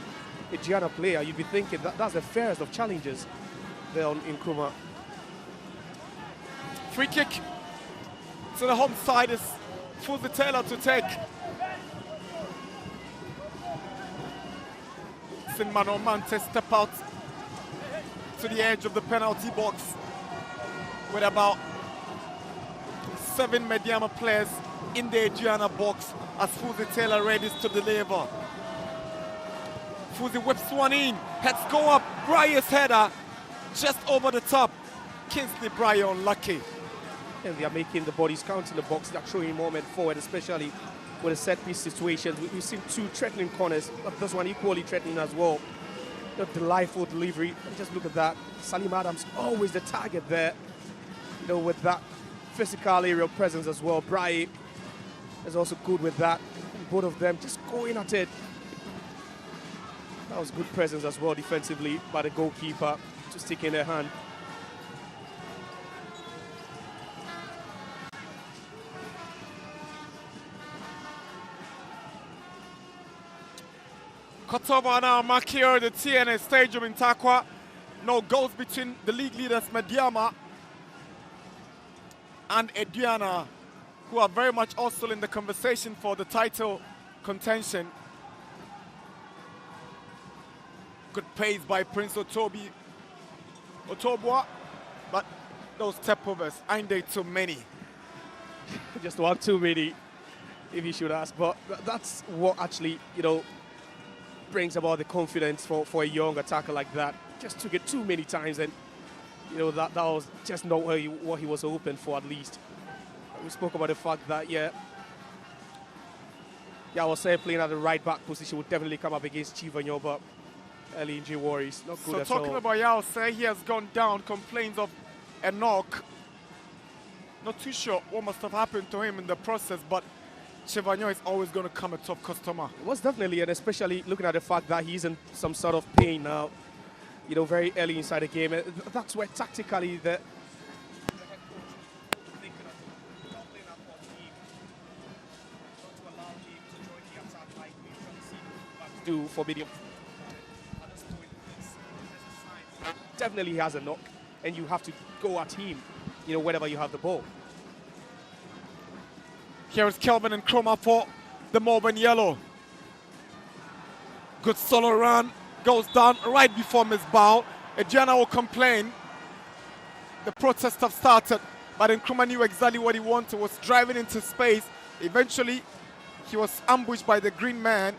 a Aduana player. You'd be thinking that's the fairest of challenges there on Nkrumah. Free kick to the home side is Fuzi Taylor to take. Sinmano Mante step out to the edge of the penalty box with about 7 Medeama players in the Aduana box as Fuzi Taylor readies to deliver. Fuzi whips one in, heads go up, Briar's header just over the top. Kingsley Briar unlucky. And they are making the bodies count in the box. They're showing moment forward, especially with the set-piece situations. We've seen 2 threatening corners, but this one equally threatening as well. The delightful delivery. And just look at that. Salim Adams always the target there. With that physical aerial presence as well. Brai is also good with that. Both of them just going at it. That was good presence as well defensively by the goalkeeper to stick in their hand. Kotoba now mark here the TNS Stadium in Takwa. No goals between the league leaders Medeama and Aduana, who are very much also in the conversation for the title contention. Good pace by Prince Otobwa, but those step-overs, ain't they too many? Just one too many, if you should ask. But that's what actually, brings about the confidence for a young attacker like that. Just took it too many times, and that was just not what he was hoping for, at least. We spoke about the fact that I was saying playing at the right back position would definitely come up against Chivanyo, but early injury worries, not good at all. So talking about Yao say he has gone down, complains of a knock. Not too sure what must have happened to him in the process, but Chivanyo is always going to come a tough customer. Most definitely, and especially looking at the fact that he's in some sort of pain now, very early inside the game. That's where tactically the do for Medeama. Definitely he has a knock, and you have to go at him, whenever you have the ball. Here is Kelvin and Chroma for the Mauve and Yellow. Good solo run, goes down right before Miss Bow. Aduana will complain. The protests have started, but Nkrumah knew exactly what he wanted, was driving into space. Eventually, he was ambushed by the green man,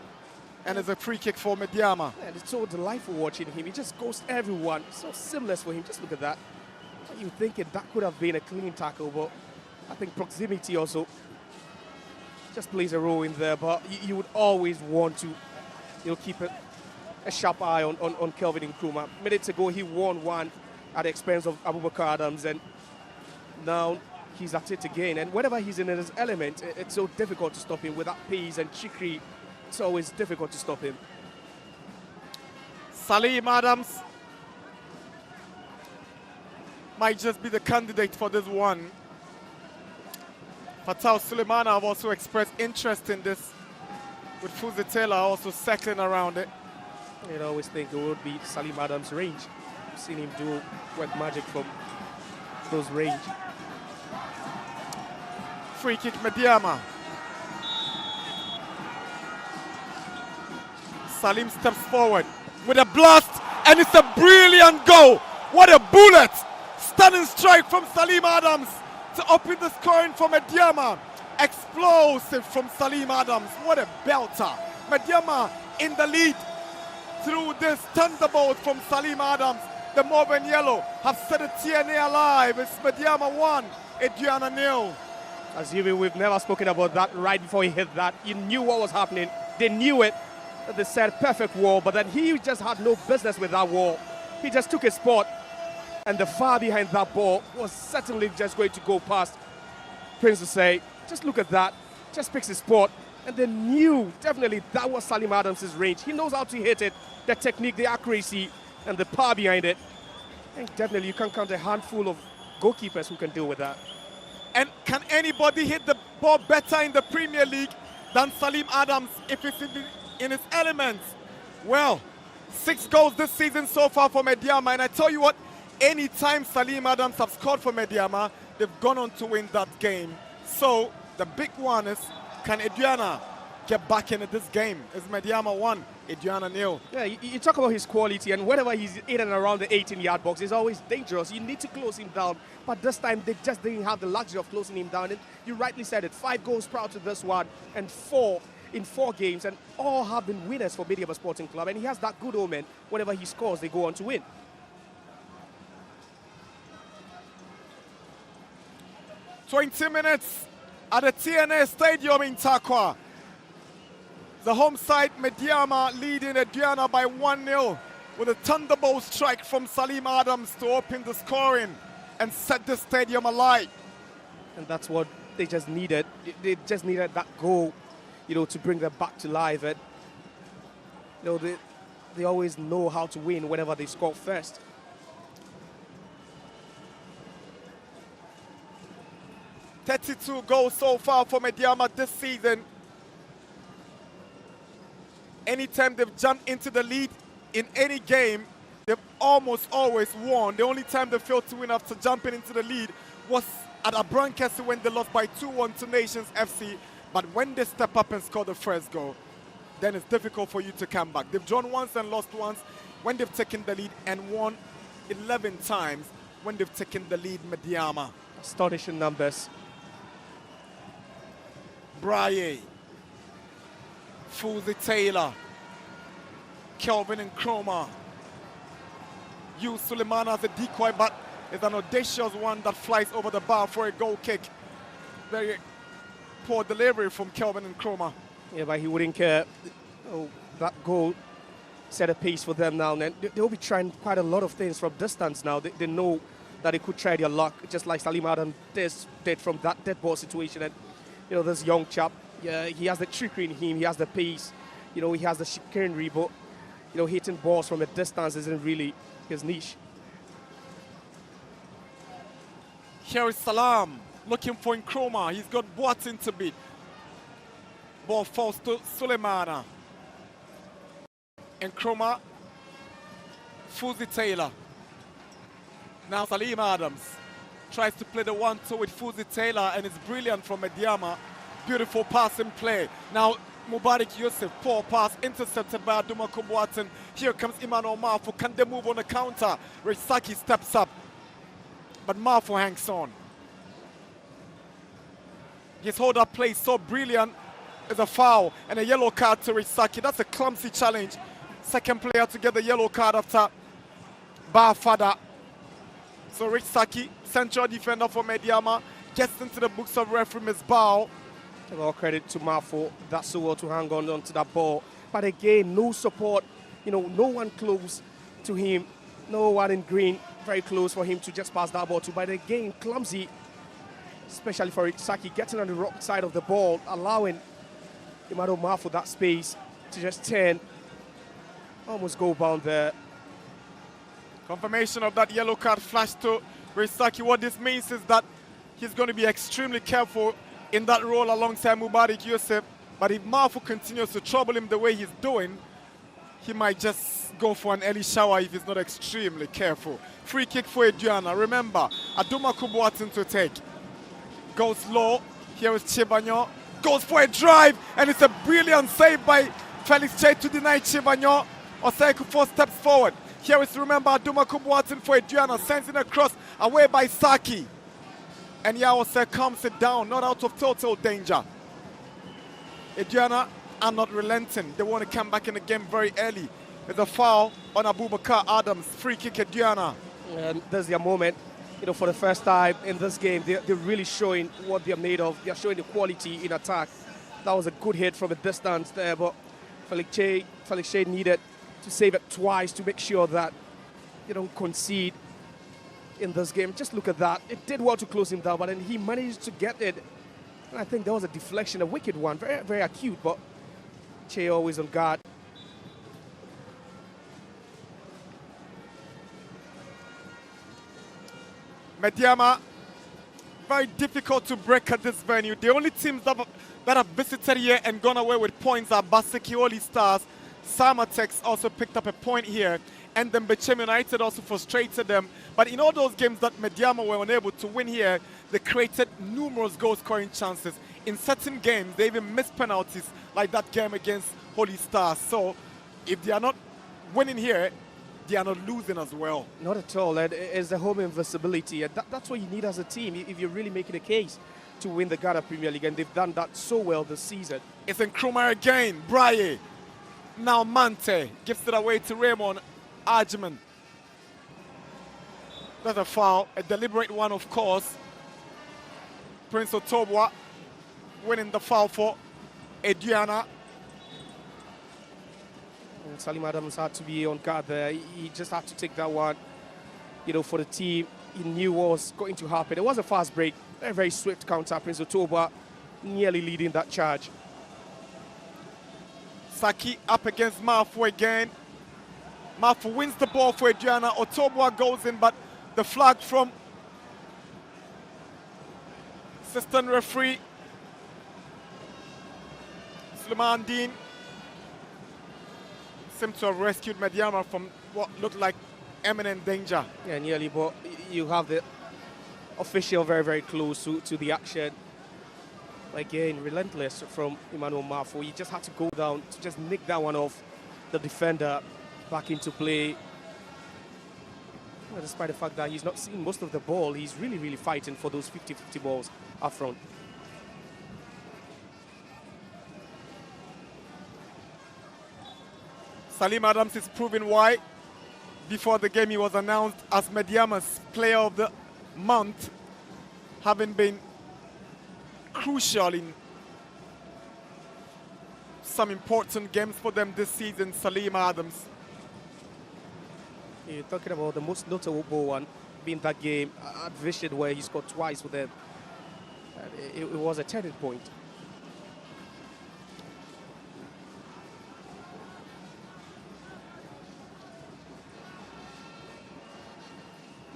and it's a free kick for Medeama. And it's so delightful watching him. He just goes to everyone. It's so seamless for him. Just look at that. You're thinking that could have been a clean tackle, but I think proximity also just plays a role in there. But you would always want to keep a sharp eye on Kelvin Nkrumah. Minutes ago, he won one at the expense of Abubakar Adams, and now he's at it again. And whenever he's in his element, it's so difficult to stop him. With that pace and chicory, it's always difficult to stop him. Salim Adams might just be the candidate for this one. Fatal Suleimana have also expressed interest in this, with Fuzitela also circling around it. You'd always think it would be Salim Adams' range. I've seen him do work magic from close range. Free kick Medeama. Salim steps forward with a blast, and it's a brilliant goal. What a bullet! Stunning strike from Salim Adams to open the scoring for Medeama. Explosive from Salim Adams. What a belter. Medeama in the lead through this thunderbolt from Salim Adams. The Mauve and Yellow have set the TNA alive. It's Medeama 1, Aduana 0. Assuming we've never spoken about that right before he hit that. You knew what was happening. They knew it. They said perfect wall, but then he just had no business with that wall. He just took a spot, and the far behind that ball was certainly just going to go past Prince to say, just look at that, just picks his spot, and they knew definitely that was Salim Adams' range. He knows how to hit it, the technique, the accuracy, and the power behind it. And definitely you can count a handful of goalkeepers who can deal with that. And can anybody hit the ball better in the Premier League than Salim Adams if it's in his elements? Well, 6 goals this season so far for Medeama, and I tell you what, anytime Salim Adams have scored for Medeama, they've gone on to win that game. So the big one is, can Aduana get back into this game? Is Medeama 1, Aduana 0? Yeah, you talk about his quality, and whenever he's in and around the 18-yard box, he's always dangerous. You need to close him down, but this time they just didn't have the luxury of closing him down. And you rightly said it, 5 goals prior to this one, and 4 in 4 games, and all have been winners for Medeama Sporting Club, and he has that good omen. Whenever he scores, they go on to win. "20 minutes at the TNA Stadium in Takwa. The home side, Medeama, leading Aduana by 1-0 with a thunderbolt strike from Salim Adams to open the scoring and set the stadium alight. And that's what they just needed. They just needed that goal, to bring them back to life. And they always know how to win whenever they score first. "32 goals so far for Medeama this season. Anytime they've jumped into the lead in any game, they've almost always won. The only time they failed to win after jumping into the lead was at Abrancas when they lost by 2-1 to Nations FC. But when they step up and score the first goal, then it's difficult for you to come back. They've drawn once and lost once when they've taken the lead, and won 11 times when they've taken the lead. Medeama. Astonishing numbers. Braye, Fuzi Taylor, Kelvin and Chroma. Use Suleiman as a decoy, but it's an audacious one that flies over the bar for a goal kick. Very poor delivery from Kelvin and Chroma. Yeah, but he wouldn't care. Oh, that goal set a pace for them now. And they'll be trying quite a lot of things from distance now. They know that they could try their luck, just like Salim Adam did from that dead ball situation. And, this young chap, he has the trickery in him, he has the pace, he has the chicanery, but, hitting balls from a distance isn't really his niche. Here is Salam looking for Nkrumah. He's got Boateng to beat. Ball falls to Suleimana. Nkrumah, Fuzi Taylor. Now Salim Adams tries to play the 1-2 with Fuzi Taylor, and it's brilliant from Medeama. Beautiful passing play. Now Mubarak Yusuf, poor pass, intercepted by Aduma Boateng. Here comes Emmanuel Marfo. Can they move on the counter? Risaki steps up, but Marfo hangs on. His hold-up play is so brilliant. It's a foul and a yellow card to Risaki. That's a clumsy challenge. Second player to get the yellow card after Barfada. So Risaki, central defender for Medeama, gets into the books of referee Ms. Bao. All credit to Marfo. That's so well to hang on to that ball. But again, no support. No one close to him. No one in green very close for him to just pass that ball to. But again, clumsy, especially for Risaki, getting on the wrong side of the ball, allowing Emmanuel Marfo that space to just turn. Almost go bound there. Confirmation of that yellow card flashed to Risaki. What this means is that he's going to be extremely careful in that role alongside Mubarak Yusuf. But if Marfo continues to trouble him the way he's doing, he might just go for an early shower if he's not extremely careful. Free kick for Aduana. Remember, Aduma Boateng to take. Goes low. Here is Chibanyo. Goes for a drive, and it's a brilliant save by Felix Che to deny Chibanyo. Oseiku 4 steps forward. Here is, remember, Aduma Boateng for Aduana. Sends it across, away by Saki. And Yawase calms it down, not out of total danger. Aduana are not relenting. They want to come back in the game very early. There's a foul on Abubakar Adams. Free kick Aduana. And there's their moment. For the first time in this game, they're really showing what they're made of. They're showing the quality in attack. That was a good hit from a distance there, but Felix Che needed to save it twice to make sure that they don't concede in this game. Just look at that. It did well to close him down, but then he managed to get it. And I think there was a deflection, a wicked one, very, very acute, but Che always on guard. Medeama, very difficult to break at this venue. The only teams that have visited here and gone away with points are Baseki All Stars. Samatex also picked up a point here, and then Bechem United also frustrated them. But in all those games that Medeama were unable to win here, they created numerous goal-scoring chances. In certain games, they even missed penalties, like that game against Holy Stars. So if they are not winning here, they are not losing as well. Not at all. And it's the home invincibility. And that's what you need as a team if you're really making a case to win the Ghana Premier League. And they've done that so well this season. It's Nkrumah again. Braye. Now Mante gives it away to Raymond Ajman. That's a foul. A deliberate one, of course. Prince Otobwa winning the foul for Aduana. Salim Adams had to be on guard there. He just had to take that one, for the team. He knew what was going to happen. It was a fast break, a very swift counter. Prince Otobwa nearly leading that charge. Saki up against Marfo again. Marfo wins the ball for Aduana. Otobwa goes in, but the flag from assistant referee Suleiman Dean. seemed to have rescued Medeama from what looked like imminent danger. Yeah, nearly, but you have the official very, very close to the action. Again, relentless from Emmanuel Mafo. He just had to go down to just nick that one off the defender back into play. Well, despite the fact that he's not seeing most of the ball, he's really, really fighting for those 50-50 balls up front. Salim Adams is proving why. Before the game, he was announced as Medeama's Player of the Month, having been crucial in some important games for them this season. Salim Adams. You're talking about the most notable one being that game at Vision where he scored twice for them. It was a turning point.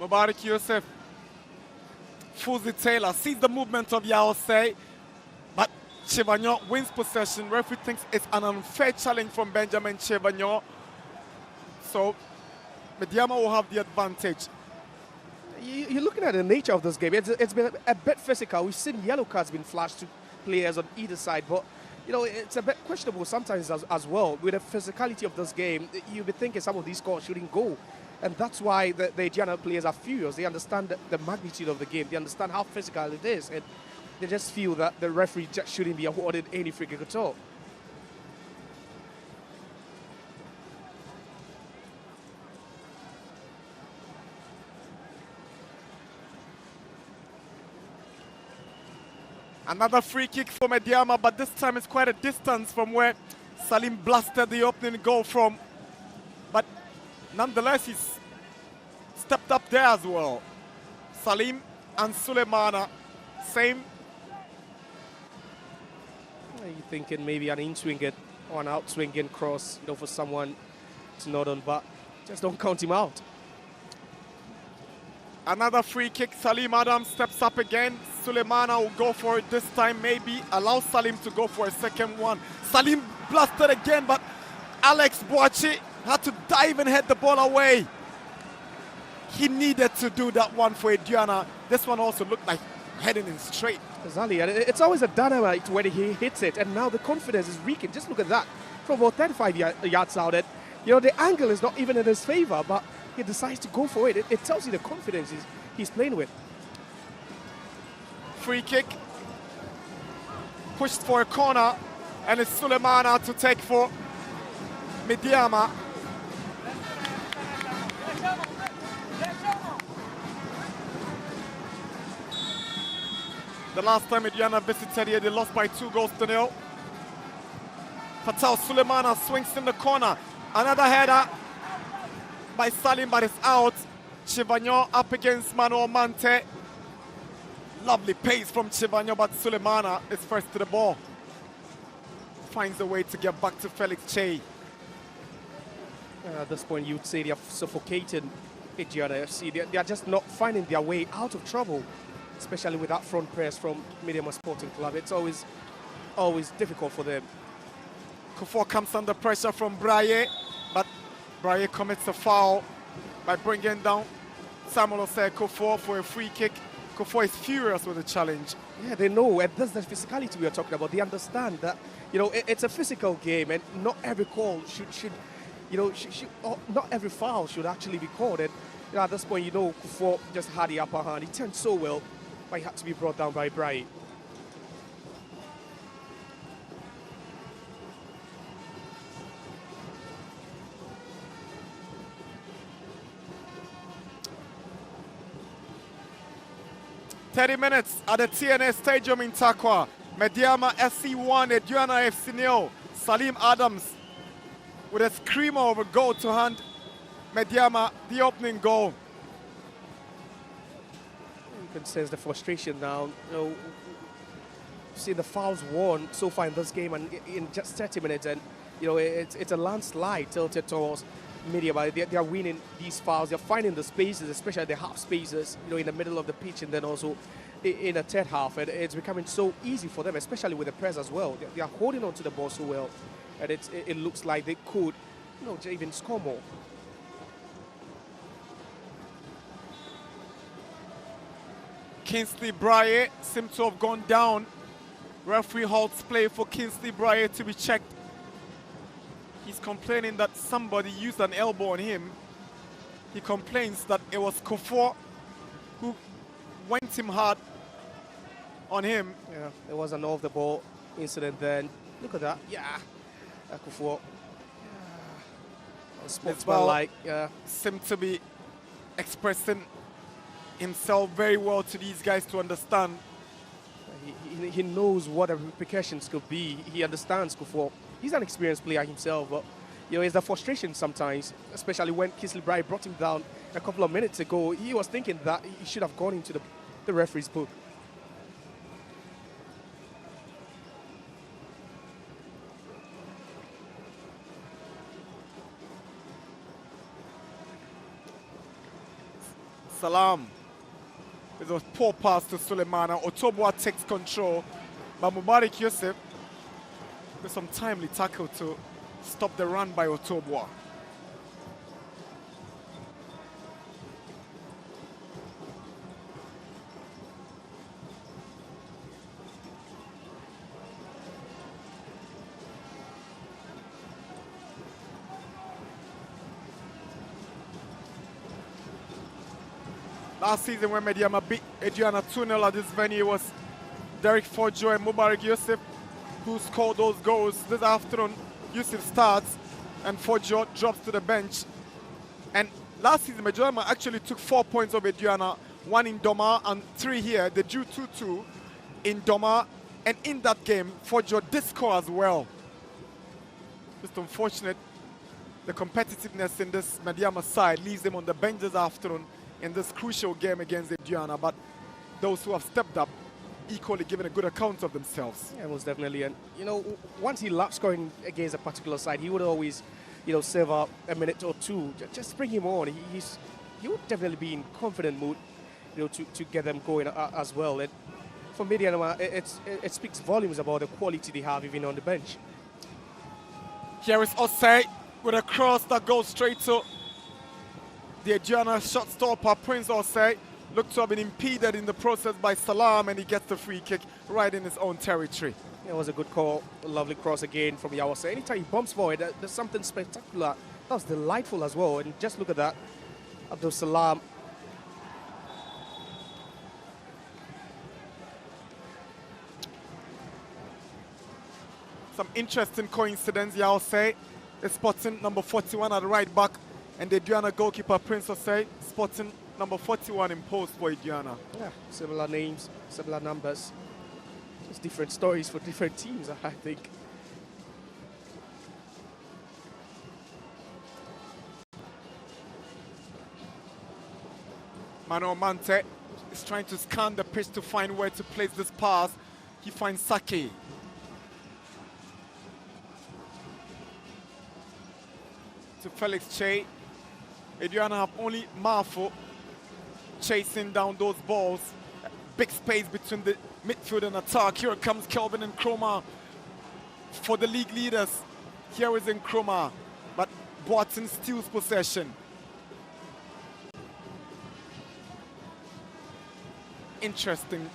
Mubarak Yusuf, Fuzi Taylor sees the movement of Yaosei, but Chevagnon wins possession. Referee thinks it's an unfair challenge from Benjamin Chevagnon. So Medeama will have the advantage. You're looking at the nature of this game. It's been a bit physical. We've seen yellow cards being flashed to players on either side, but you know, it's a bit questionable sometimes as well. With the physicality of this game, you'd be thinking some of these calls shouldn't go. And that's why the Aduana players are furious. They understand the magnitude of the game. They understand how physical it is. And they just feel that the referee just shouldn't be awarded any free kick at all. Another free kick for Medeama, but this time it's quite a distance from where Salim blasted the opening goal from. But nonetheless, he's stepped up there as well. Salim and Suleimana, same. Are you thinking maybe an in-swinging or an out-swinging cross, you know, for someone to nod on, but just don't count him out. Another free kick. Salim Adams steps up again. Suleimana will go for it this time, maybe allow Salim to go for a second one. Salim blasted again, but Alex Boachi had to dive and head the ball away. He needed to do that one for Aduana. This one also looked like heading in straight. Exactly, and it's always a dynamite when he hits it, and now the confidence is reeking. Just look at that, from about 35 yards out. And, you know, the angle is not even in his favor, but he decides to go for it. It tells you the confidence he's playing with. Free kick. Pushed for a corner, and it's Suleimana to take for Medeama. The last time Aduana visited here, they lost by 2-0. Fatal Suleimana swings in the corner. Another header by Salim, but it's out. Chevagnon up against Manuel Mante. Lovely pace from Chevagnon, but Suleimana is first to the ball. Finds a way to get back to Felix Che. At this point, you'd say they are suffocating Aduana FC. They are just not finding their way out of trouble, especially with that front press from Medeama Sporting Club. It's always difficult for them. Kufuor comes under pressure from Braille, but Braille commits a foul by bringing down Samuel Osei Kufuor for a free kick. Kufuor is furious with the challenge. Yeah, they know, and that's the physicality we are talking about. They understand that, you know, it's a physical game, and not every call should not every foul should actually be called. And you know, at this point, you know, Kufuor just had the upper hand. He turned so well, but he had to be brought down by Braille. "30 minutes at the TNS Stadium in Takwa. Medeama SC 1, Aduana FC 0. Salim Adams with a screamer of a goal to hand Medeama the opening goal. You can sense the frustration now. You know, see the fouls won so far in this game, and in just 30 minutes, and you know it's a landslide tilted towards Medeama. They are winning these fouls. They're finding the spaces, especially the half spaces, you know, in the middle of the pitch, and then also in the third half. And it's becoming so easy for them, especially with the press as well. They are holding on to the ball so well, and it looks like they could no, to even score more. Kingsley Bryer seems to have gone down. Referee halts play for Kingsley Bryer to be checked. He's complaining that somebody used an elbow on him. He complains that it was Kofor who went him hard on him. Yeah, it was an off-the-ball incident then. Look at that. Yeah. Kofor. Sportsman-like. Yeah. Seemed to be expressing himself very well to these guys to understand. He knows what the repercussions could be. He understands Kofor. He's an experienced player himself, but you know, it's the frustration sometimes, especially when Kingsley Bryer brought him down a couple of minutes ago. He was thinking that he should have gone into the referee's book. Salam. It's a poor pass to Suleimana. Otobwa takes control, but Mubarak Yusuf with some timely tackle to stop the run by Otobwa. Last season when Medeama beat Aduana 2-0 at this venue, was Derek Forjo and Mubarak Yusuf who scored those goals. This afternoon, Yusuf starts and Forjo drops to the bench. And last season, Medeama actually took 4 points of Aduana, 1 in Doma and 3 here. They drew 2-2 in Doma, and in that game, Forjo did score as well. Just unfortunate, the competitiveness in this Medeama side leaves them on the bench this afternoon in this crucial game against Aduana, but those who have stepped up equally given a good account of themselves. Yeah, most definitely. And, you know, once he loves scoring against a particular side, he would always, you know, save up a minute or two. Just bring him on. He would definitely be in confident mood, you know, to get them going as well. And for Medeama, it speaks volumes about the quality they have even on the bench. Here is Osei with a cross that goes straight to the Aduana shot stopper. Prince Osei looked to have been impeded in the process by Salam, and he gets the free kick right in his own territory. It was a good call, a lovely cross again from Yawase. Anytime he bumps forward, there's something spectacular. That was delightful as well. And just look at that, Abdul Salam. Some interesting coincidence, Yawase is spotting number 41 at right back, and the Aduana goalkeeper Prince Osei spotting number 41 in post for Aduana. Yeah, similar names, similar numbers. Just different stories for different teams, I think. Mano Mante is trying to scan the pitch to find where to place this pass. He finds Saki. To Felix Che. Aduana have only Marfo chasing down those balls. Big space between the midfield and attack. Here comes Kelvin and Nkrumah for the league leaders. Here is Nkrumah, but Boateng steals possession. Interesting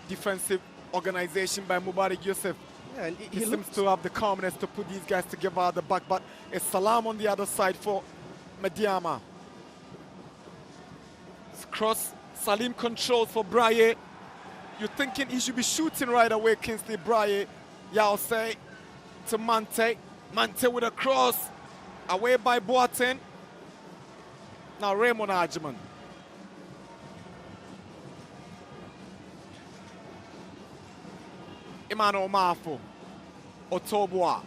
defensive organization by Mubarak Yusuf. Yeah, and he seems to have the calmness to put these guys together at the back, but it's Salam on the other side for Medeama. Cross, Salim controls for Bryer. You're thinking he should be shooting right away, Kingsley Bryer. Yawase to Mante. Mante with a cross. Away by Boateng. Now Raymond Ajman. Emmanuel Marfo. Otobwa.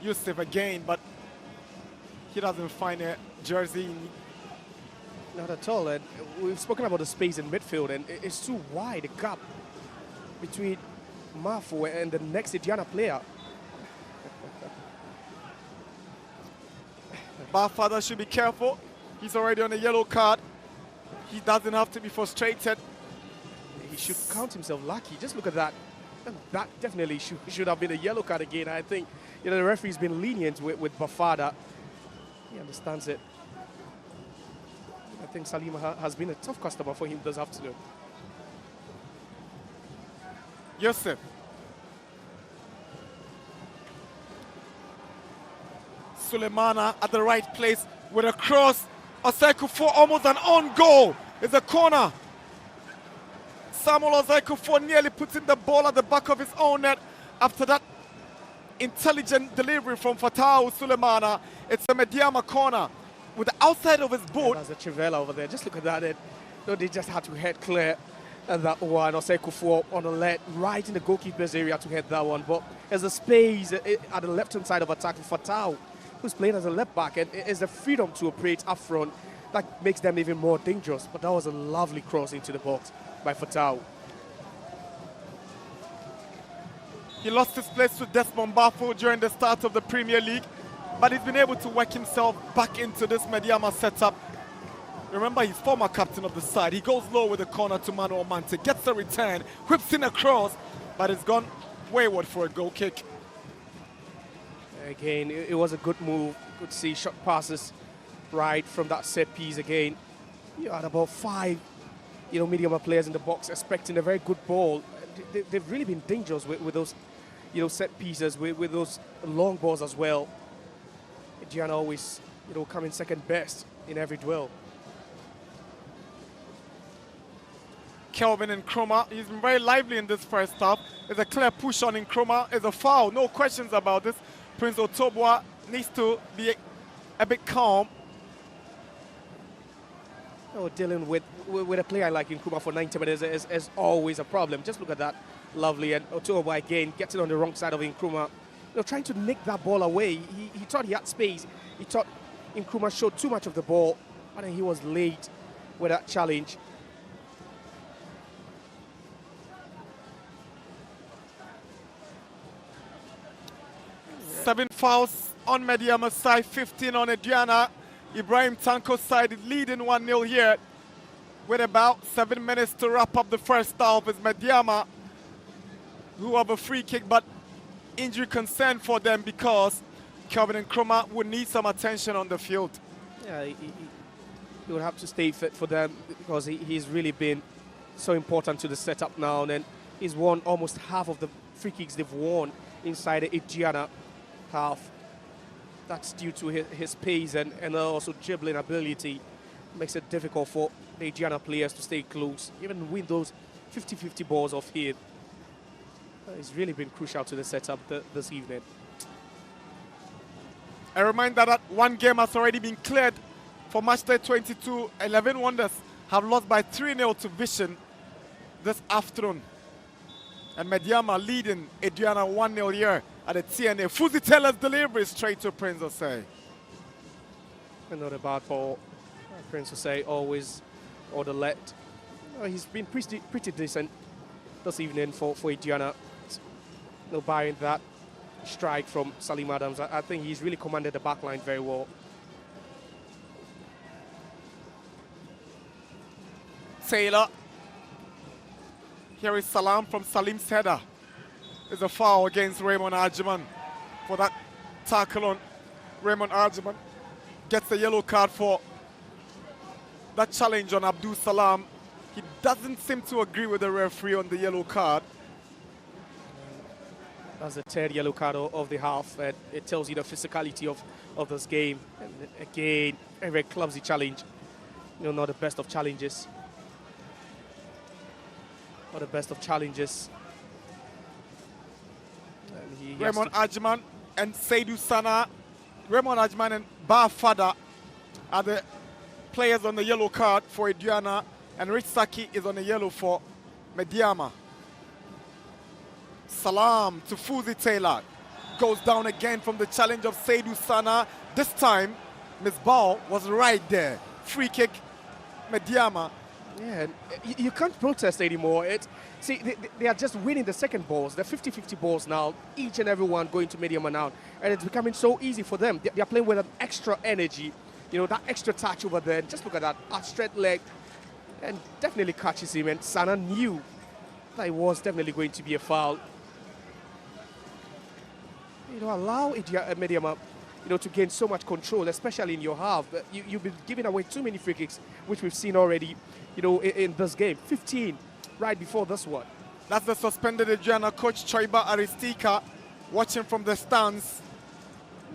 Yusuf again, but he doesn't find a jersey. Not at all. And we've spoken about the space in midfield, and it's too wide, the gap between Marfo and the next Aduana player. Barfather should be careful. He's already on a yellow card. He doesn't have to be frustrated. He should count himself lucky. Just look at that. That definitely should have been a yellow card again. I think you know, the referee's been lenient with Bafada. He understands it. I think Salima has been a tough customer for him this afternoon. Yosef. Sulemana at the right place with a cross. Osei-Kuffour almost an own goal. It's a corner. Samuel Osei-Kuffour nearly putting the ball at the back of his own net after that intelligent delivery from Fatau Sulemana. It's a Medeama corner with the outside of his boot. There's a Trivela over there. Just look at that. They just had to head clear at that one. Osei-Kuffour on the left, right in the goalkeeper's area to head that one. But there's a space at the left-hand side of attack for Fatau, who's playing as a left back, and it's the freedom to operate up front that makes them even more dangerous. But that was a lovely cross into the box by Fatau. He lost his place to Desmond Bafo during the start of the Premier League, but he's been able to work himself back into this Medeama setup. Remember, he's former captain of the side. He goes low with the corner to Manuel Mante, gets a return, whips in a cross, but it's gone wayward for a goal kick. Again, it was a good move. Good to see short passes right from that set piece again. You had about 5, Medeama players in the box expecting a very good ball. They've really been dangerous with those, set pieces, with those long balls as well. Aduana always, coming second best in every duel. Kelvin Nkrumah, he's been very lively in this first half. There's a clear push on Nkrumah. It's a foul, no questions about this. Prince Otobwa needs to be a bit calm. Dealing with a player like Nkrumah for 90 minutes is always a problem. Just look at that, lovely. And Otobwa again gets it on the wrong side of Nkrumah. Trying to nick that ball away. He thought he had space. He thought Nkrumah showed too much of the ball, and then he was late with that challenge. Seven fouls on Medeama's side, 15 on Aduana. Ibrahim Tanko's side is leading 1-0 here with about 7 minutes to wrap up the first half. It's Medeama who have a free kick, but injury concern for them because Kelvin Nkrumah would need some attention on the field. Yeah, he would have to stay fit for them because he's really been so important to the setup now. And he's won almost half of the free kicks they've won inside the Aduana half. That's due to his pace and also dribbling ability. Makes it difficult for the Aduana players to stay close, even win those 50-50 balls off here. It's really been crucial to the setup this evening. A reminder that one game has already been cleared for matchday 22. 11 Wonders have lost by 3-0 to Vision this afternoon. And Medeama leading Aduana 1-0 here at the TNA. Fuzi Taylor's delivery straight to Prince Osei. Another bad ball. Prince Osei always on the left. He's been pretty decent this evening for Aduana. Barring that strike from Salim Adams, I think he's really commanded the back line very well. Taylor. Here is Salam from Salim's header. There's a foul against Raymond Arjiman for that tackle on Raymond Arjiman. Gets a yellow card for that challenge on Abdul Salam. He doesn't seem to agree with the referee on the yellow card. That's the third yellow card of the half, and it tells you the physicality of this game. And again, a very clumsy challenge. Not the best of challenges. Not the best of challenges. Raymond Arjiman and Seydou Sana. Raymond Arjiman and Bafada are the players on the yellow card for Aduana, and Rich Saki is on the yellow for Medeama. Salam to Fuzi Taylor. Goes down again from the challenge of Seydou Sana. This time, Ms. Ball was right there. Free kick, Medeama. Yeah, you can't protest anymore. They are just winning the second balls. They're 50-50 balls now, each and every one going to Medeama now. And it's becoming so easy for them. They are playing with an extra energy, that extra touch over there. Just look at that outstretched leg and definitely catches him. And Sana knew that it was definitely going to be a foul. allow Medeama, to gain so much control, especially in your half. But you've been giving away too many free kicks, which we've seen already, in this game. 15 right before this one. That's the suspended Aduana coach Choiba Aristika watching from the stands.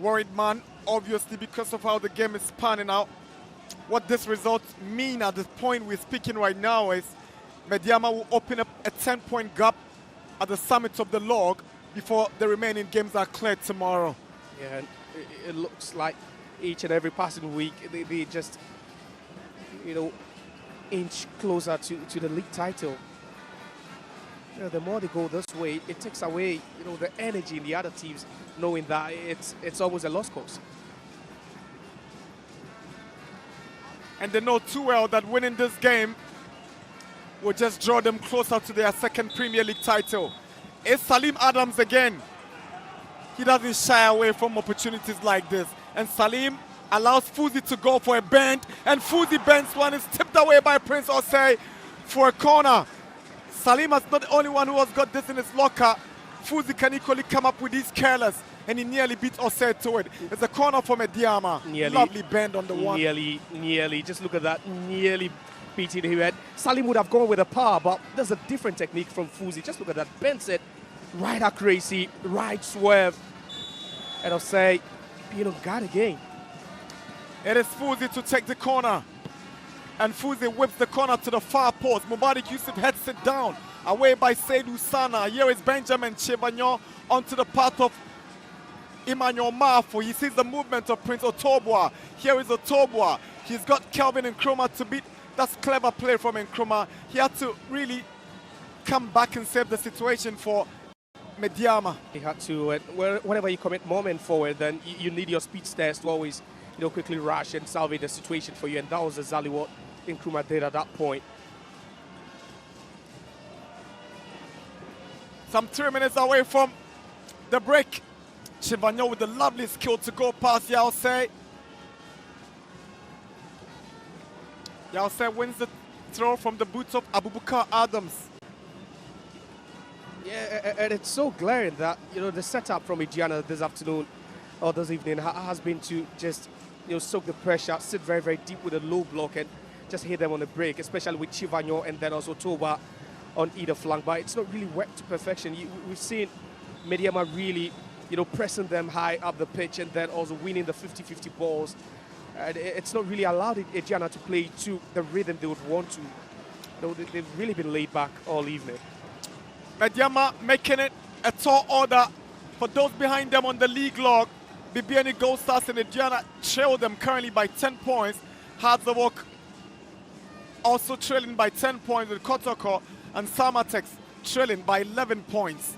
Worried man, obviously, because of how the game is panning out. What this result mean at the point we're speaking right now is Medeama will open up a 10-point gap at the summit of the log before the remaining games are cleared tomorrow. Yeah, and it looks like each and every passing week they just, inch closer to the league title. The more they go this way, it takes away, the energy in the other teams, knowing that it's almost a lost cause. And they know too well that winning this game will just draw them closer to their second Premier League title. It's Salim Adams again. He doesn't shy away from opportunities like this. And Salim allows Fuzi to go for a bend, and Fuzi bends one, is tipped away by Prince Osei for a corner. Salim is not the only one who has got this in his locker. Fuzi can equally come up with these careless, and he nearly beat Osei to it. It's a corner for Medeama. Lovely bend on the one. Nearly. Just look at that. Nearly beating him head. Salim would have gone with a power, but there's a different technique from Fuzi. Just look at that. Bends it. Right accuracy. Right swerve. And Osei, got again. It is Fuzi to take the corner. And Fuzi whips the corner to the far post. Mubarak Yusuf heads it down. Away by Seydou Sana. Here is Benjamin Chevagnon onto the path of Emmanuel Mafu. He sees the movement of Prince Otobwa. Here is Otobwa. He's got Kelvin Nkrumah to beat. That's clever play from Nkrumah. He had to really come back and save the situation for Medeama. He had to, whenever you commit more men forward, then you need your speed stairs to always, quickly rush and salvage the situation for you. And that was exactly what Nkrumah did at that point. Some 3 minutes away from the break. Chivagnon with the lovely skill to go past Yaosei. Yaosei wins the throw from the boots of Abubakar Adams. Yeah, and it's so glaring that, the setup from Aduana this afternoon or this evening has been to just, soak the pressure, sit very, very deep with a low block and just hit them on the break, especially with Chivagnon and then also Toba on either flank. But it's not really worked to perfection. We've seen Medeama really, pressing them high up the pitch and then also winning the 50-50 balls. And it's not really allowed Aduana to play to the rhythm they would want to. They've really been laid back all evening. Medeama making it a tall order for those behind them on the league log. Bibiani Gold Stars and Aduana trail them currently by 10 points. Hadzawok also trailing by 10 points with Kotoko, and Samatex trailing by 11 points.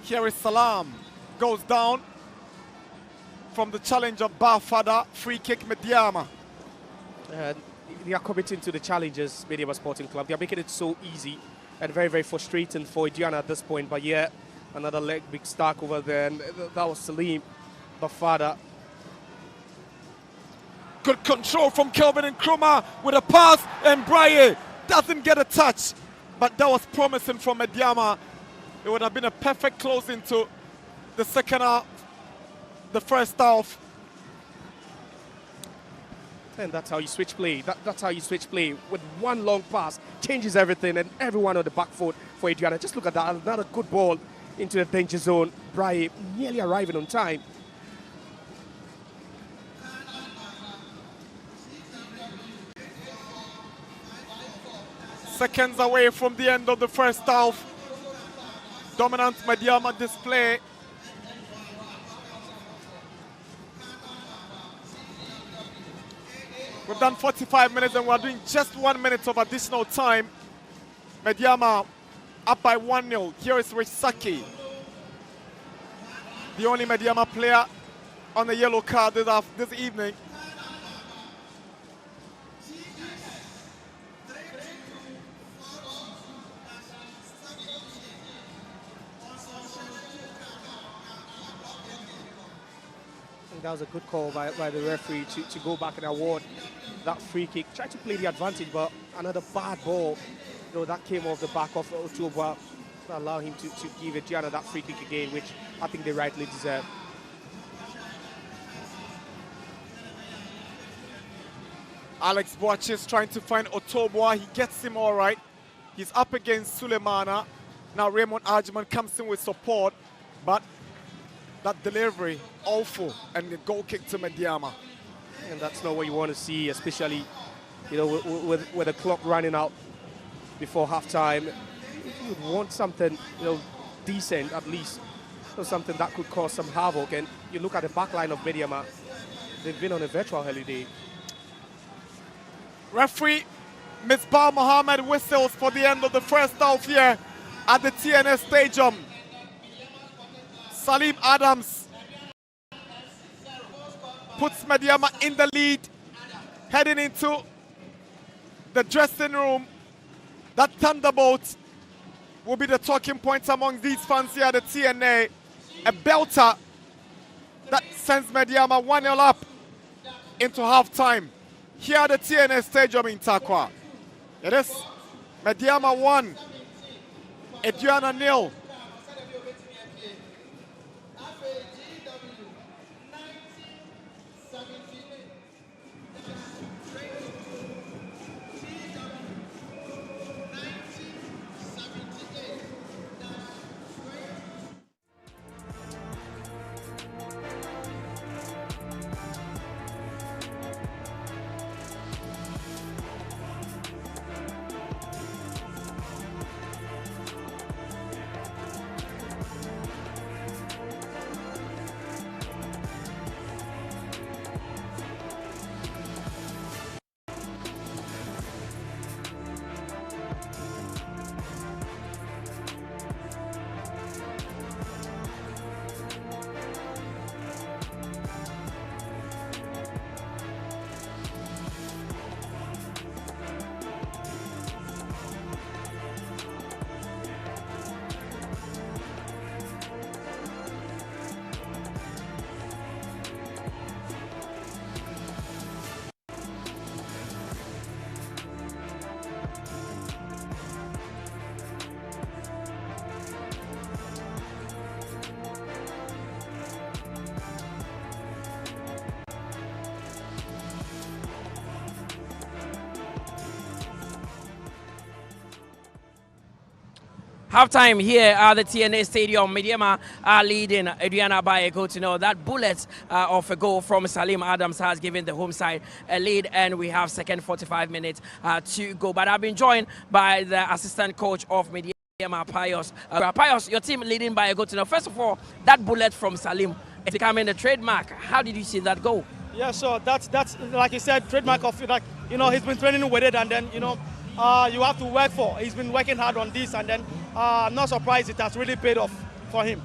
Here is Salam. Goes down from the challenge of Bafada. Free kick Medeama. They are committing to the challenges, Medeama Sporting Club. They are making it so easy and very, very frustrating for Aduana at this point. But yeah, another leg big stack over there. And that was Salim Bafada. Good control from Kelvin Nkrumah with a pass, and Braille doesn't get a touch. But that was promising from Medeama. It would have been a perfect closing to the second half, the first half. And that's how you switch play. That's how you switch play. With one long pass, changes everything, and everyone on the back foot for Aduana. Just look at that. Another good ball into the danger zone. Braille nearly arriving on time. Seconds away from the end of the first half. Dominant Medeama display. We've done 45 minutes and we're doing just 1 minute of additional time. Medeama up by 1-0. Here is Risaki, the only Medeama player on the yellow card this evening. That was a good call by the referee to go back and award that free kick. Tried to play the advantage, but another bad ball, that came off the back of Otobwa. allow him to give Aduana that free kick again, which I think they rightly deserve. Alex Boaches trying to find Otobwa. He gets him all right. He's up against Sulemana. Now Raymond Arjiman comes in with support, but that delivery awful, and the goal kick to Medeama. And that's not what you want to see, especially, you know, with the clock running out before halftime. You would want something, you know, decent at least, or something that could cause some havoc. And you look at the back line of Medeama, they've been on a virtual holiday. Referee Misbah Mohammed whistles for the end of the first half here at the TNS Stadium. Salim Adams puts Medeama in the lead, heading into the dressing room. That thunderbolt will be the talking point among these fans here at the TNA. A belter that sends Medeama 1-0 up into halftime here at the TNS Stadium in Tarkwa. It is Medeama 1, Aduana 0. Halftime here at the TNA Stadium. Medeama are leading Aduana by a goal to nil. That bullet of a goal from Salim Adams has given the home side a lead, and we have second 45 minutes to go. But I've been joined by the assistant coach of Medeama, Pius. Pius, your team leading by a goal to nil. First of all, that bullet from Salim is becoming a trademark. How did you see that goal? Yeah, so that's like you said, trademark of it. Like, you know, he's been training with it, and then, you know, you have to work for. He's been working hard on this, and then I'm not surprised it has really paid off for him.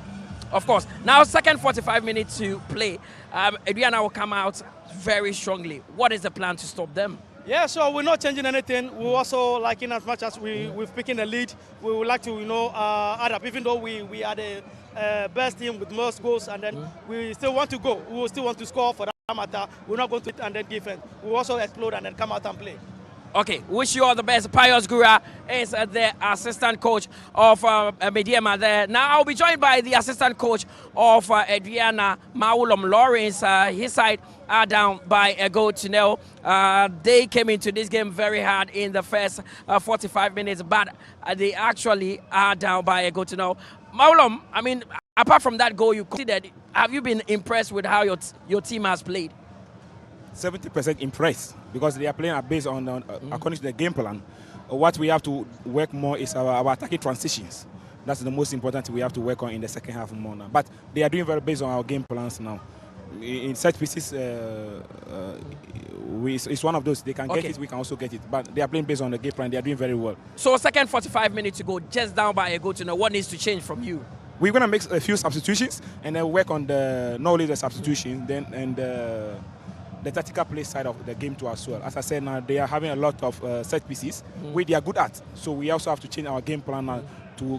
Of course. Now, second 45 minutes to play. Aduana will come out very strongly. What is the plan to stop them? Yeah, so we're not changing anything. We also, like, in as much as we've picking the lead, we would like to, you know, add up. Even though we are the best team with most goals, and then we still want to go. We will still want to score for that matter. We're not going to and then defend. We will also explode and then come out and play. Okay, wish you all the best. Pius Gura is the assistant coach of Medeama there. Now I'll be joined by the assistant coach of Aduana, Maulom Lawrence. His side are down by a goal to nil. They came into this game very hard in the first 45 minutes, but they actually are down by a goal to nil. Maulom, I mean, apart from that goal you considered, have you been impressed with how your team has played? 70% impressed, because they are playing based on according to the game plan. What we have to work more is our attacking transitions. That's the most important we have to work on in the second half more now. But they are doing very based on our game plans now. In set pieces, it's one of those. They can get it, we can also get it. But they are playing based on the game plan. They are doing very well. So second 45 minutes to go, just down by a goal to nil. What needs to change from you? We're going to make a few substitutions and then work on the not only the substitution, then and the tactical play side of the game too as well. As I said, now they are having a lot of set pieces which they are good at. So we also have to change our game plan now to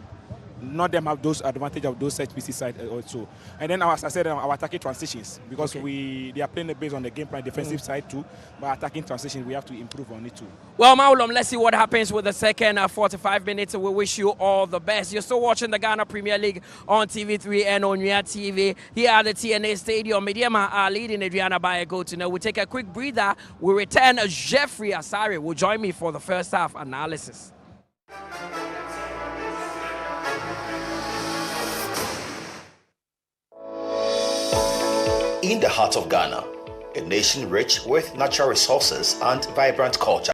not them have those advantage of those set pieces side also. And then, as I said, our attacking transitions, because they are playing based on the game plan, defensive side too, but attacking transitions, we have to improve on it too. Well, Maulum, let's see what happens with the second 45 minutes. We wish you all the best. You're still watching the Ghana Premier League on TV3 and on your TV. Here at the TNA Stadium, Medeama are leading Aduana by a goal to nil. We'll take a quick breather. We return. Jeffrey Asari will join me for the first half analysis. In the heart of Ghana, a nation rich with natural resources and vibrant culture,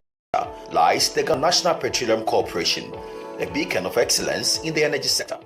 lies the Ghana National Petroleum Corporation, a beacon of excellence in the energy sector.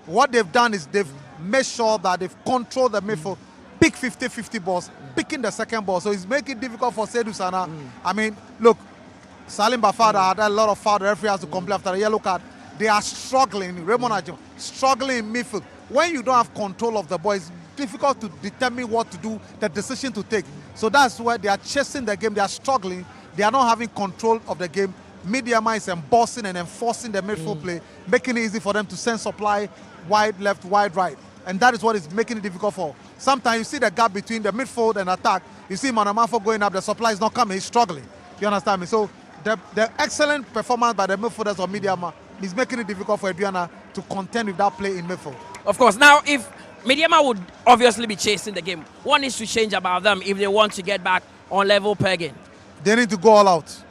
What they've done is they've made sure that they've controlled the midfield, pick 50-50 balls, picking the second ball. So it's making it difficult for Seydou Sana. I mean, look, Salim Bafada had a lot of foul. The referee has to complain after the yellow card. They are struggling. Raymond Ajim struggling in midfield. When you don't have control of the ball, it's difficult to determine what to do, the decision to take. So that's why they are chasing the game. They are struggling. They are not having control of the game. Medeama is embossing and enforcing the midfield play, making it easy for them to send supply wide left, wide right. And that is what is making it difficult for. Sometimes you see the gap between the midfield and attack. You see Manamafo going up, the supply is not coming. He's struggling. You understand me? So the excellent performance by the midfielders of Medeama is making it difficult for Aduana to contend with that play in midfield. Of course. Now, if Medeama would obviously be chasing the game, what needs to change about them if they want to get back on level pegging? They need to go all out.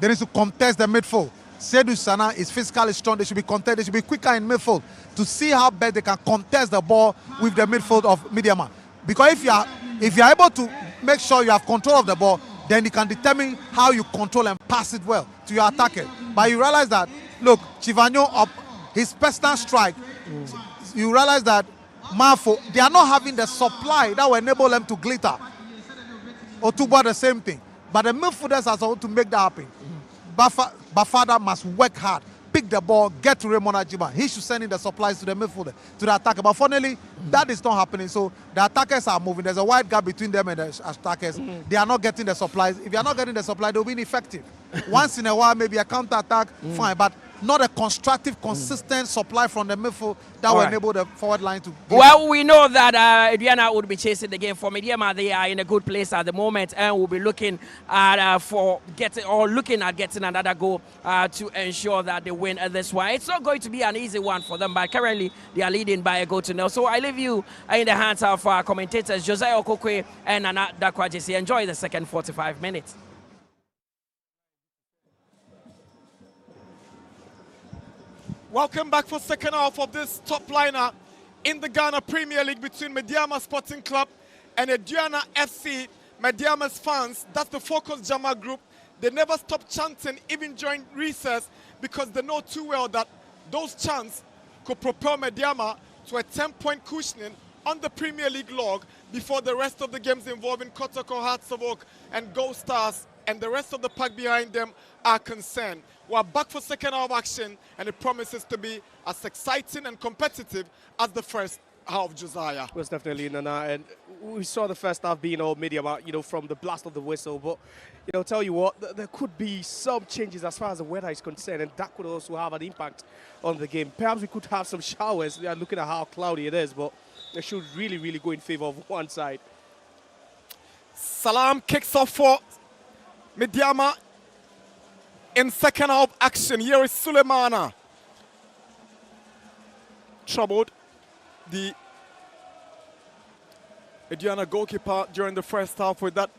They need to contest the midfield. Seydou Sana is physically strong. They should be contest. They should be quicker in midfield to see how best they can contest the ball with the midfield of Medeama. Because if you are able to make sure you have control of the ball, then you can determine how you control and pass it well to your attacker. But you realize that, look, Chivanyo up his personal strike. You realize that Mafo, they are not having the supply that will enable them to glitter. Otubo the same thing. But the midfielders are supposed to make that happen. Bafada must work hard, pick the ball, get to Raymond Ajima. He should send in the supplies to the midfielder, to the attacker. But finally, that is not happening. So the attackers are moving. There's a wide gap between them and the attackers. They are not getting the supplies. If you are not getting the supply, they'll be ineffective. Once in a while, maybe a counter-attack, fine. But not a constructive, consistent supply from the midfield that will enable the forward line to... Well, we know that Aduana would be chasing the game. For Medeama, they are in a good place at the moment and will be looking at looking at getting another goal to ensure that they win this one. It's not going to be an easy one for them, but currently they are leading by a goal to nil. So I leave you in the hands of our commentators, Josiah Okokwe and Nana Dakwajisi. Enjoy the second 45 minutes. Welcome back for second half of this top liner in the Ghana Premier League between Medeama Sporting Club and Aduana FC. Medeama's fans, that's the Focus Jama group, they never stop chanting even during recess because they know too well that those chants could propel Medeama to a 10-point cushioning on the Premier League log before the rest of the games involving Kotoko, Hearts of Oak and Gold Stars and the rest of the pack behind them are concerned. We're back for second half action, and it promises to be as exciting and competitive as the first half, Josiah. It was definitely, Nana, and we saw the first half being all Medeama, from the blast of the whistle, but, tell you what, there could be some changes as far as the weather is concerned, and that could also have an impact on the game. Perhaps we could have some showers. We are looking at how cloudy it is, but it should really, really go in favor of one side. Salam kicks off for Medeama in second half action. Here is Sulemana. Troubled the Aduana goalkeeper during the first half with that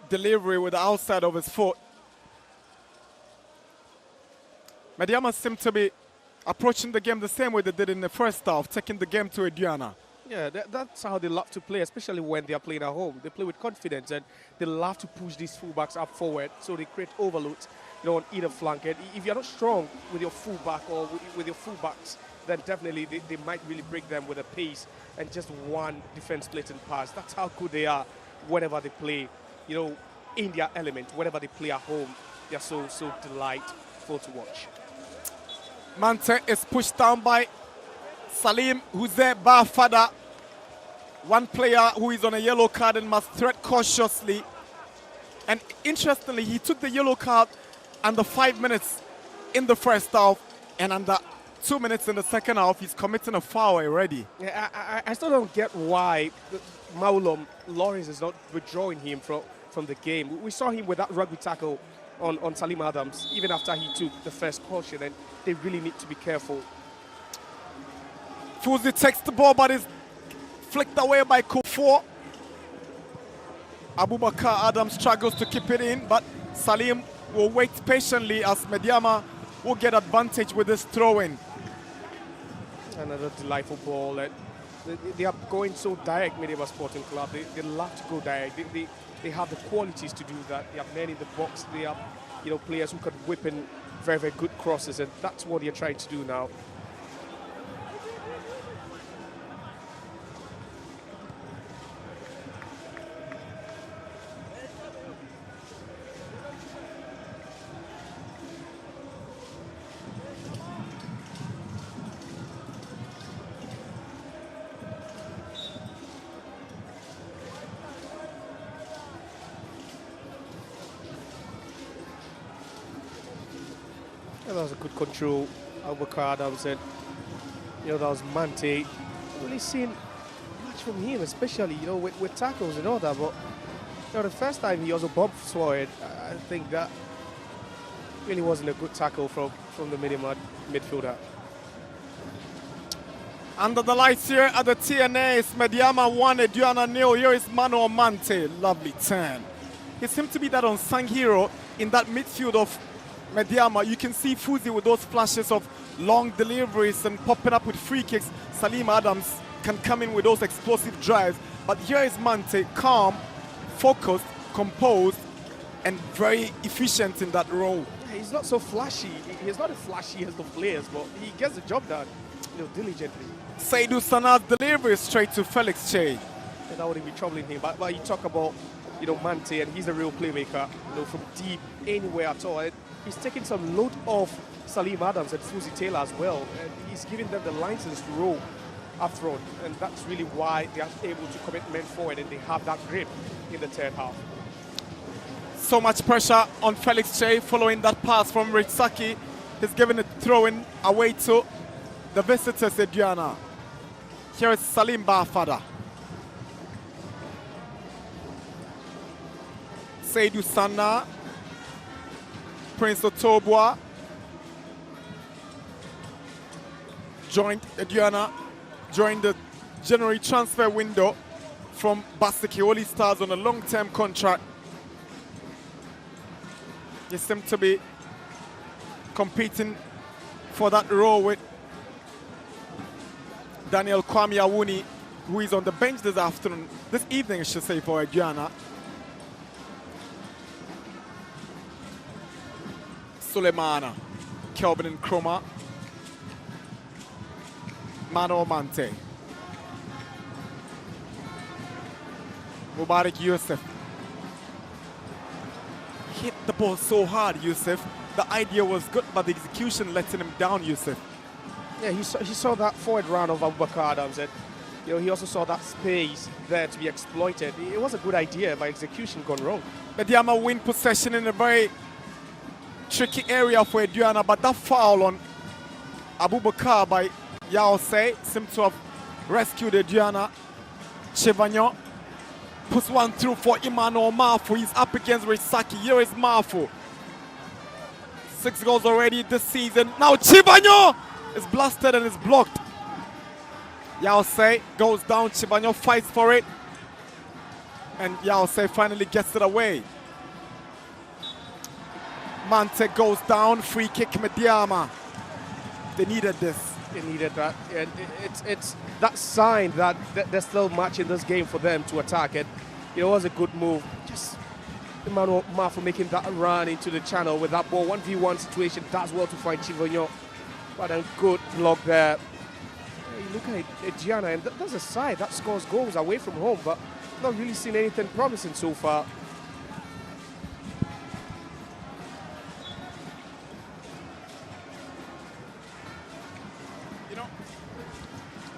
delivery with the outside of his foot. Medeama seem to be approaching the game the same way they did in the first half, taking the game to Aduana. Yeah, that's how they love to play, especially when they are playing at home. They play with confidence, and they love to push these fullbacks up forward, so they create overloads, on either flank. And if you're not strong with your fullback or with your fullbacks, then definitely they might really break them with a pace and just one defense-splitting pass. That's how good they are whenever they play, in their element. Whenever they play at home, they're so delightful to watch. Mante is pushed down by Salim Hussein Bafada, one player who is on a yellow card and must tread cautiously. And interestingly, he took the yellow card under 5 minutes in the first half, and under 2 minutes in the second half, he's committing a foul already. Yeah, I still don't get why Maulom Lawrence is not withdrawing him from the game. We saw him with that rugby tackle on Salim Adams, even after he took the first caution, and they really need to be careful. Fuzi takes the ball, but is flicked away by Kufuor. Abubakar Adams struggles to keep it in, but Salim will wait patiently as Medeama will get advantage with this throw-in. Another delightful ball. They are going so direct, Medeama Sporting Club. They love to go direct. They have the qualities to do that. They have men in the box. They have, players who can whip in very, very good crosses, and that's what you're trying to do now. That was a good control. Abubakar Adams, and that was Mante. Really seen much from him, especially with tackles and all that. But the first time he also bumped forward, I think that really wasn't a good tackle from the Medeama midfielder. Under the lights here at the TNA, it's Medeama 1, Aduana 0. Here is Mano Mante. Lovely turn. He seemed to be that unsung hero in that midfield of Medeama. You can see Fuzi with those flashes of long deliveries and popping up with free kicks. Salim Adams can come in with those explosive drives. But here is Mante, calm, focused, composed, and very efficient in that role. He's not so flashy. He's not as flashy as the players, but he gets the job done diligently. Seydou Sana's delivery straight to Felix Che. And that wouldn't be troubling him. But you talk about Mante, and he's a real playmaker. From deep, anywhere at all. He's taking some load off Salim Adams and Fuzi Taylor as well. And he's giving them the license to roll up front. And that's really why they are able to commit men forward and they have that grip in the third half. So much pressure on Felix Che following that pass from Ritsaki. He's given it throw-in away to the visitors, Aduana. Here is Salim Bafada. Seydou Sana. Prince Otobwa joined Aduana during the January transfer window from Basiki Oli Stars on a long-term contract. They seem to be competing for that role with Daniel Kwame Awuni, who is on the bench this evening, I should say, for Aduana. Sulemana, Kelvin Nkrumah, Mano Mante, Mubarak Yusuf. Hit the ball so hard, Yusuf. The idea was good, but the execution letting him down, Yusuf. Yeah, he saw that forward run of Abubakar Adams, and he also saw that space there to be exploited. It was a good idea, but execution gone wrong. Medeama win possession in a very tricky area for Aduana, but that foul on Abubakar by Yaosei seemed to have rescued Aduana. Chivagnon puts one through for Emmanuel Mafu. He's up against Risaki. Here is Mafu. 6 goals already this season. Now Chivagnon is blasted and is blocked. Yaosei goes down. Chivagnon fights for it. And Yaosei finally gets it away. Mante goes down, free kick Medeama. They needed this. They needed that. And it's that sign that there's still much in this game for them to attack it. It was a good move. Just Emmanuel Mafu making that run into the channel with that ball. 1v1 situation does well to find Chivagnon. But a good block there. You look at Aduana, and that's a side that scores goals away from home, but not really seen anything promising so far.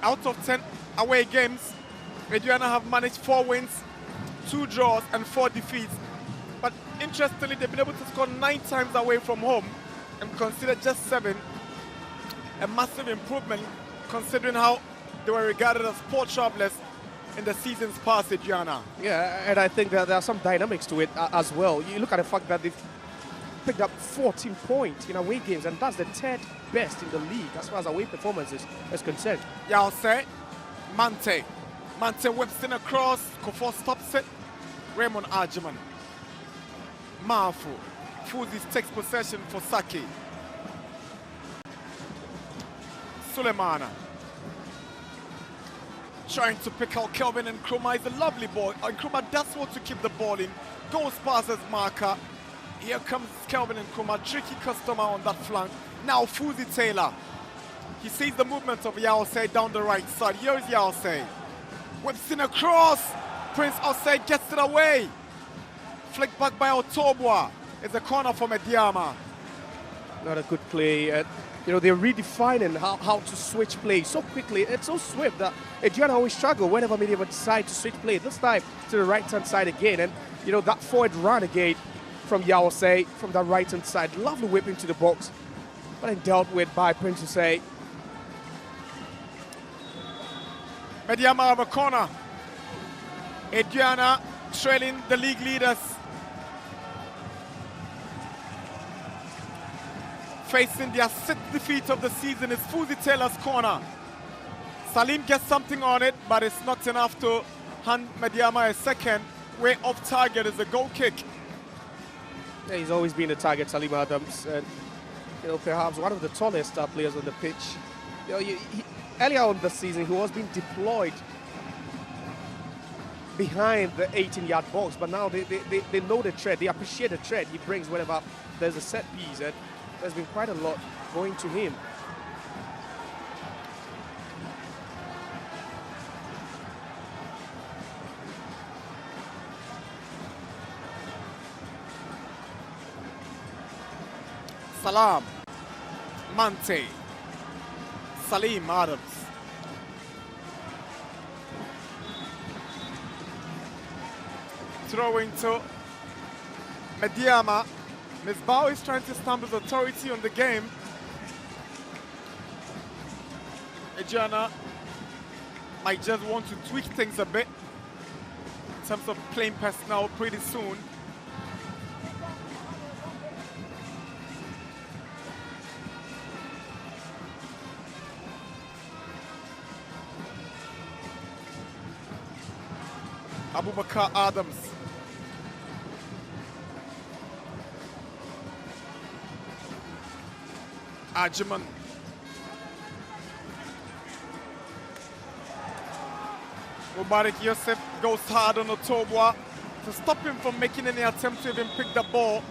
Out of 10 away games, Aduana have managed 4 wins, 2 draws, and 4 defeats. But interestingly, they've been able to score 9 times away from home and consider just 7 a massive improvement considering how they were regarded as poor travelers in the seasons past, Aduana. Yeah, and I think that there are some dynamics to it as well. You look at the fact that they've picked up 14 points in away games, and that's the 3rd best in the league as far as away performances is concerned. Yaosei, Mante. Mante whips in across, Kofo stops it. Raymond Arjiman. Mafu. Fuzi takes possession for Saki. Sulemana. Trying to pick out Kelvin Nkrumah. Is a lovely ball. Nkrumah does want to keep the ball in. Goes past his marker. Here comes Kelvin Nkrumah, tricky customer on that flank. Now Fuzi Taylor. He sees the movement of Yaosei down the right side. Here is Yaosei. Whips in across. Prince Osei gets it away. Flicked back by Otobwa. It's a corner for Medeama. Not a good play. They're redefining how to switch play so quickly. It's so swift that Aduana always struggle whenever Medeama decide to switch play. This time to the right-hand side again. And, that forward run again from Yaosei from the right-hand side. Lovely whip into the box. But then dealt with by Prince Osei. Medeama have a corner. Aduana trailing the league leaders. Facing their 6th defeat of the season is Fuzi Taylor's corner. Salim gets something on it, but it's not enough to hand Medeama a second. Way off target is a goal kick. Yeah, he's always been a target, Salim Adams. And, perhaps one of the tallest players on the pitch. Earlier on the season, he was being deployed behind the 18-yard box, but now they know the threat. They appreciate the threat he brings whenever there's a set piece, and there's been quite a lot going to him. Salam, Mante, Salim Adams. Throwing to Medeama. Misbah is trying to stamp his authority on the game. Aduana might just want to tweak things a bit in terms of playing personnel pretty soon. Abubakar Adams. Ajiman. Mubarak Yosef goes hard on Otobwa to stop him from making any attempt to even pick the ball.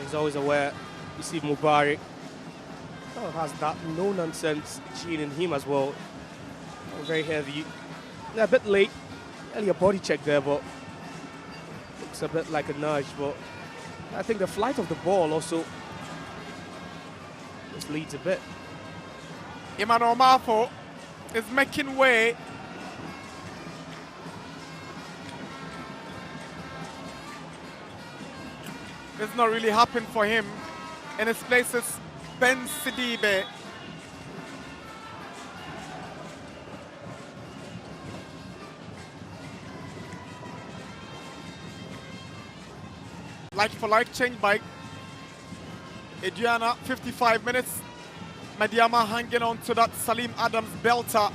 He's always aware. You see Mubarak has that no-nonsense gene in him as well. Very heavy. A bit late. Earlier body check there, but looks a bit like a nudge. But I think the flight of the ball also just leads a bit. Emmanuel Mafo is making way. It's not really happened for him. In his place is Ben Sidibe. Like for like change by Aduana, 55 minutes. Medeama hanging on to that Salim Adams belter.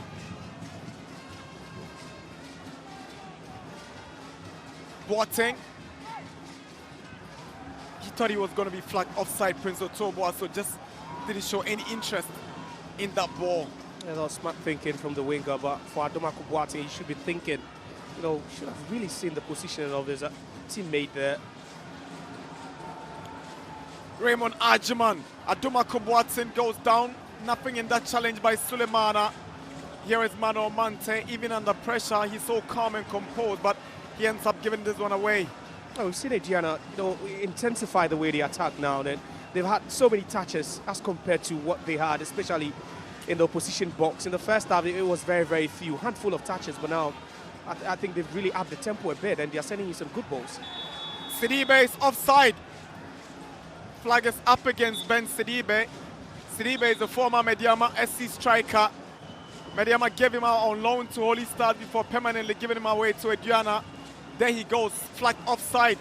Boateng. He thought he was going to be flagged offside, Prince Otobwa, so just didn't show any interest in that ball. Yeah, that was smart thinking from the winger, but for Aduana Boateng, he should be thinking, should have really seen the position of his teammate there. Raymond Ajiman. Aduana Boateng goes down. Nothing in that challenge by Sulemana. Here is Mano Mante. Even under pressure, he's so calm and composed, but he ends up giving this one away. Oh, we've seen Aduana, intensify the way they attack now. Then they've had so many touches as compared to what they had, especially in the opposition box. In the first half, it was very, very few, handful of touches, but now I think they've really upped the tempo a bit, and they're sending you some good balls. Sidibe is offside. Flag is up against Ben Sidibe. Sidibe is a former Medeama SC striker. Medeama gave him out on loan to Holy Stars before permanently giving him away to Aduana. There he goes, flag offside.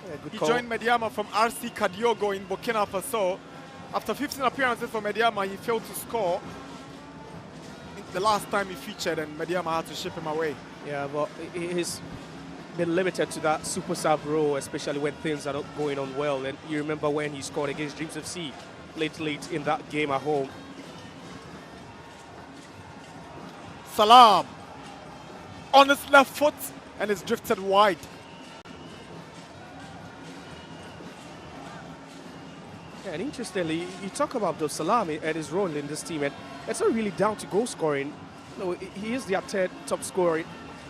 Yeah, he call. joined Medeama from RC Kadiogo in Burkina Faso. After 15 appearances for Medeama, he failed to score. The last time he featured, and Medeama had to ship him away. Yeah, but he's been limited to that super sub role, especially when things are not going on well. And you remember when he scored against Dreams FC late in that game at home. Salam on his left foot, and it's drifted wide. Yeah, and interestingly, you talk about Abdul Salam and his role in this team, and it's not really down to goal scoring. No, he is their third top scoring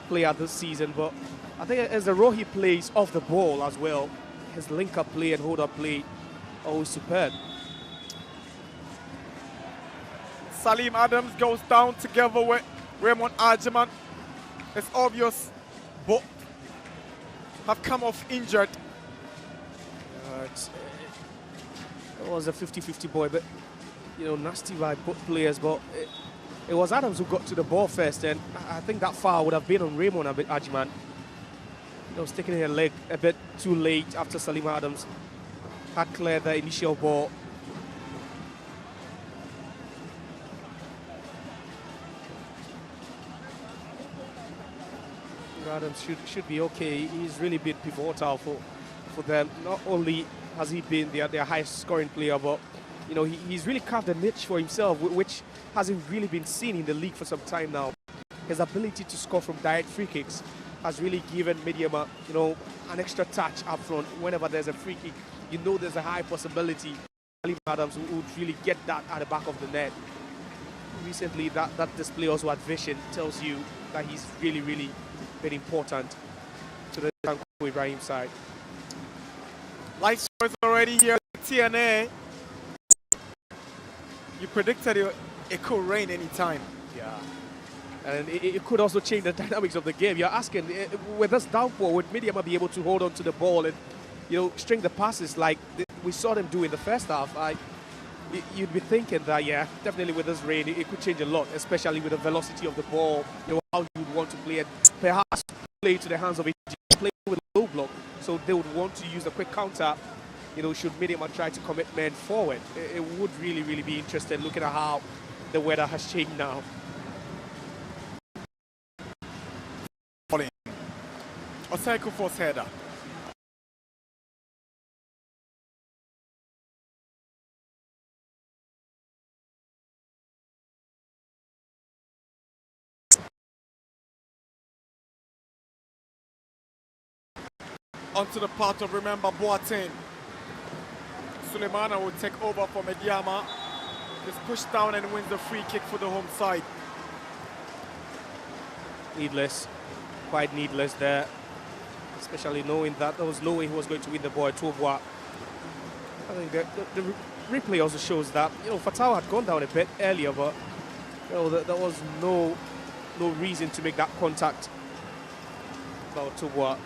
player this season, but I think as the role he plays off the ball as well, his link-up play and hold-up play, always superb. Salim Adams goes down together with Raymond Arjaman. It's obvious both have come off injured. It was a 50-50 boy, but nasty by both players. But it was Adams who got to the ball first, and I think that foul would have been on Raymond Arjaman. He was taking a leg a bit too late after Salim Adams had cleared the initial ball. Adams should be okay. He's really been pivotal for them. Not only has he been their highest scoring player, but he's really carved a niche for himself, which hasn't really been seen in the league for some time now. His ability to score from direct free kicks has really given Medeama, an extra touch up front. Whenever there's a free kick, there's a high possibility Salim Adams would really get that at the back of the net. Recently, that display also at Vision tells you that he's really, really been important to the Tanko Ibrahim side. Light scores already here at TNA. You predicted it could rain anytime. Yeah. And it could also change the dynamics of the game. You're asking, with this downpour, would Medeama be able to hold on to the ball and, string the passes like we saw them do in the first half? You'd be thinking that, yeah, definitely with this rain, it could change a lot, especially with the velocity of the ball, how you'd want to play it. Perhaps play to the hands of a play with a low block, so they would want to use a quick counter, should Medeama try to commit men forward. It would really, really be interesting looking at how the weather has changed now. A cycle force header. Onto the part of Remember Boateng. Sulemana will take over for Medeama. Just pushed down and wins the free kick for the home side. Needless, quite needless there. Especially knowing that there was no way he was going to win the ball at Tobois. I think the replay also shows that, Fatau had gone down a bit earlier, but there was no reason to make that contact about Tobois.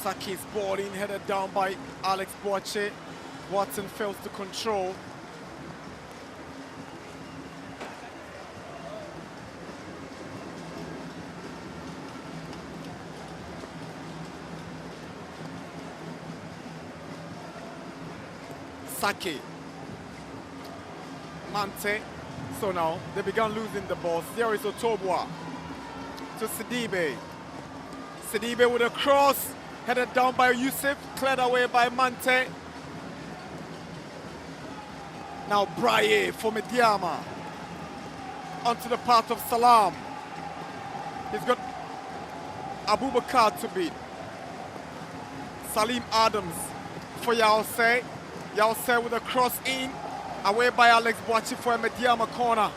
Saki's ball in, headed down by Alex Boache. Watson fails to control. Saki. Mante. So now they began losing the ball. There is Otobwa to Sidibe. Sidibe with a cross. Headed down by Yusuf, cleared away by Mante. Now Braye for Medeama. Onto the path of Salam. He's got Abubakar to beat. Salim Adams for Yaose. Yaose with a cross in. Away by Alex Boachi for a Medeama corner.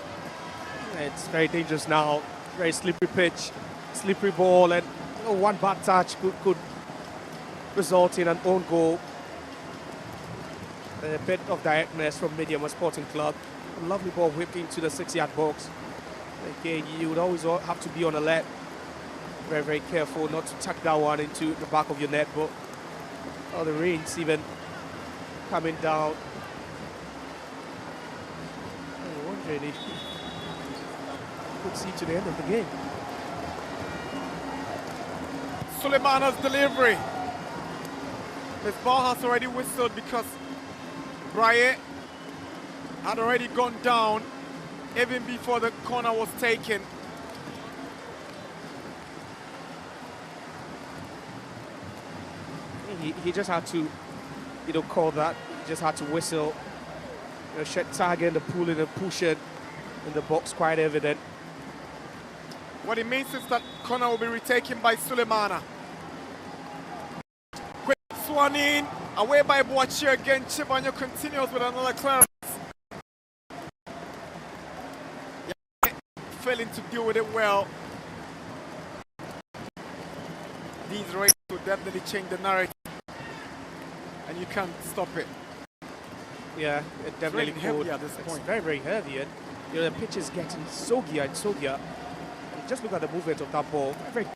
It's very dangerous now. Very slippery pitch, slippery ball, and one bad touch could result in an own goal. A bit of directness from Medeama Sporting Club. A lovely ball whipped into the 6-yard box. Again, you would always have to be on alert. Very, very careful not to tuck that one into the back of your net. But the rain's even coming down. I'm wondering if we could see to the end of the game. Sulemana's delivery. His ball has already whistled because Braye had already gone down even before the corner was taken. He just had to, call that. He just had to whistle. Shed target, the pulling and pushing in the box, quite evident. What it means is that corner will be retaken by Sulemana. Quick swan in, away by Boachir again. Chibanyo continues with another clearance. Yeah, failing to deal with it well. These races will definitely change the narrative, and you can't stop it. Yeah, it definitely it's heavy at this point. It's very, very heavy, and you know the pitch is getting soggier and soggier. And just look at the movement of that ball. Very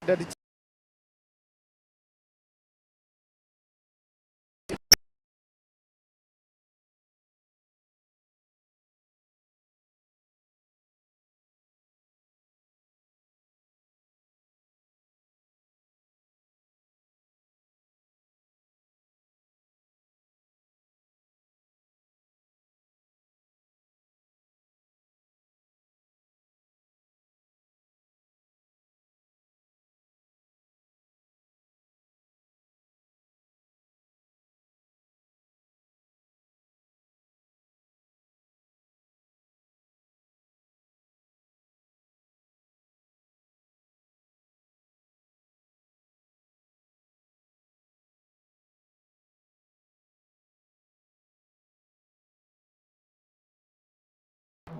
the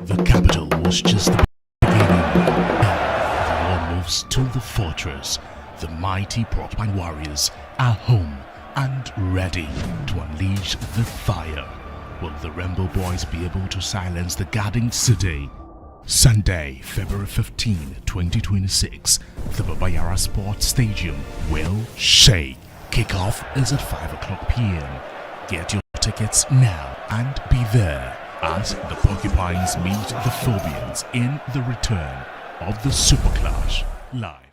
The capital was just the beginning. The war moves to the fortress. The mighty Porcupine warriors are home and ready to unleash the fire. Will the Rainbow Boys be able to silence the guarding city? Sunday, February 15, 2026, the Babayara Sports Stadium will shake. Kickoff is at 5 o'clock p.m. Get your tickets now and be there as the Porcupines meet the Phobians in the return of the Super Clash live.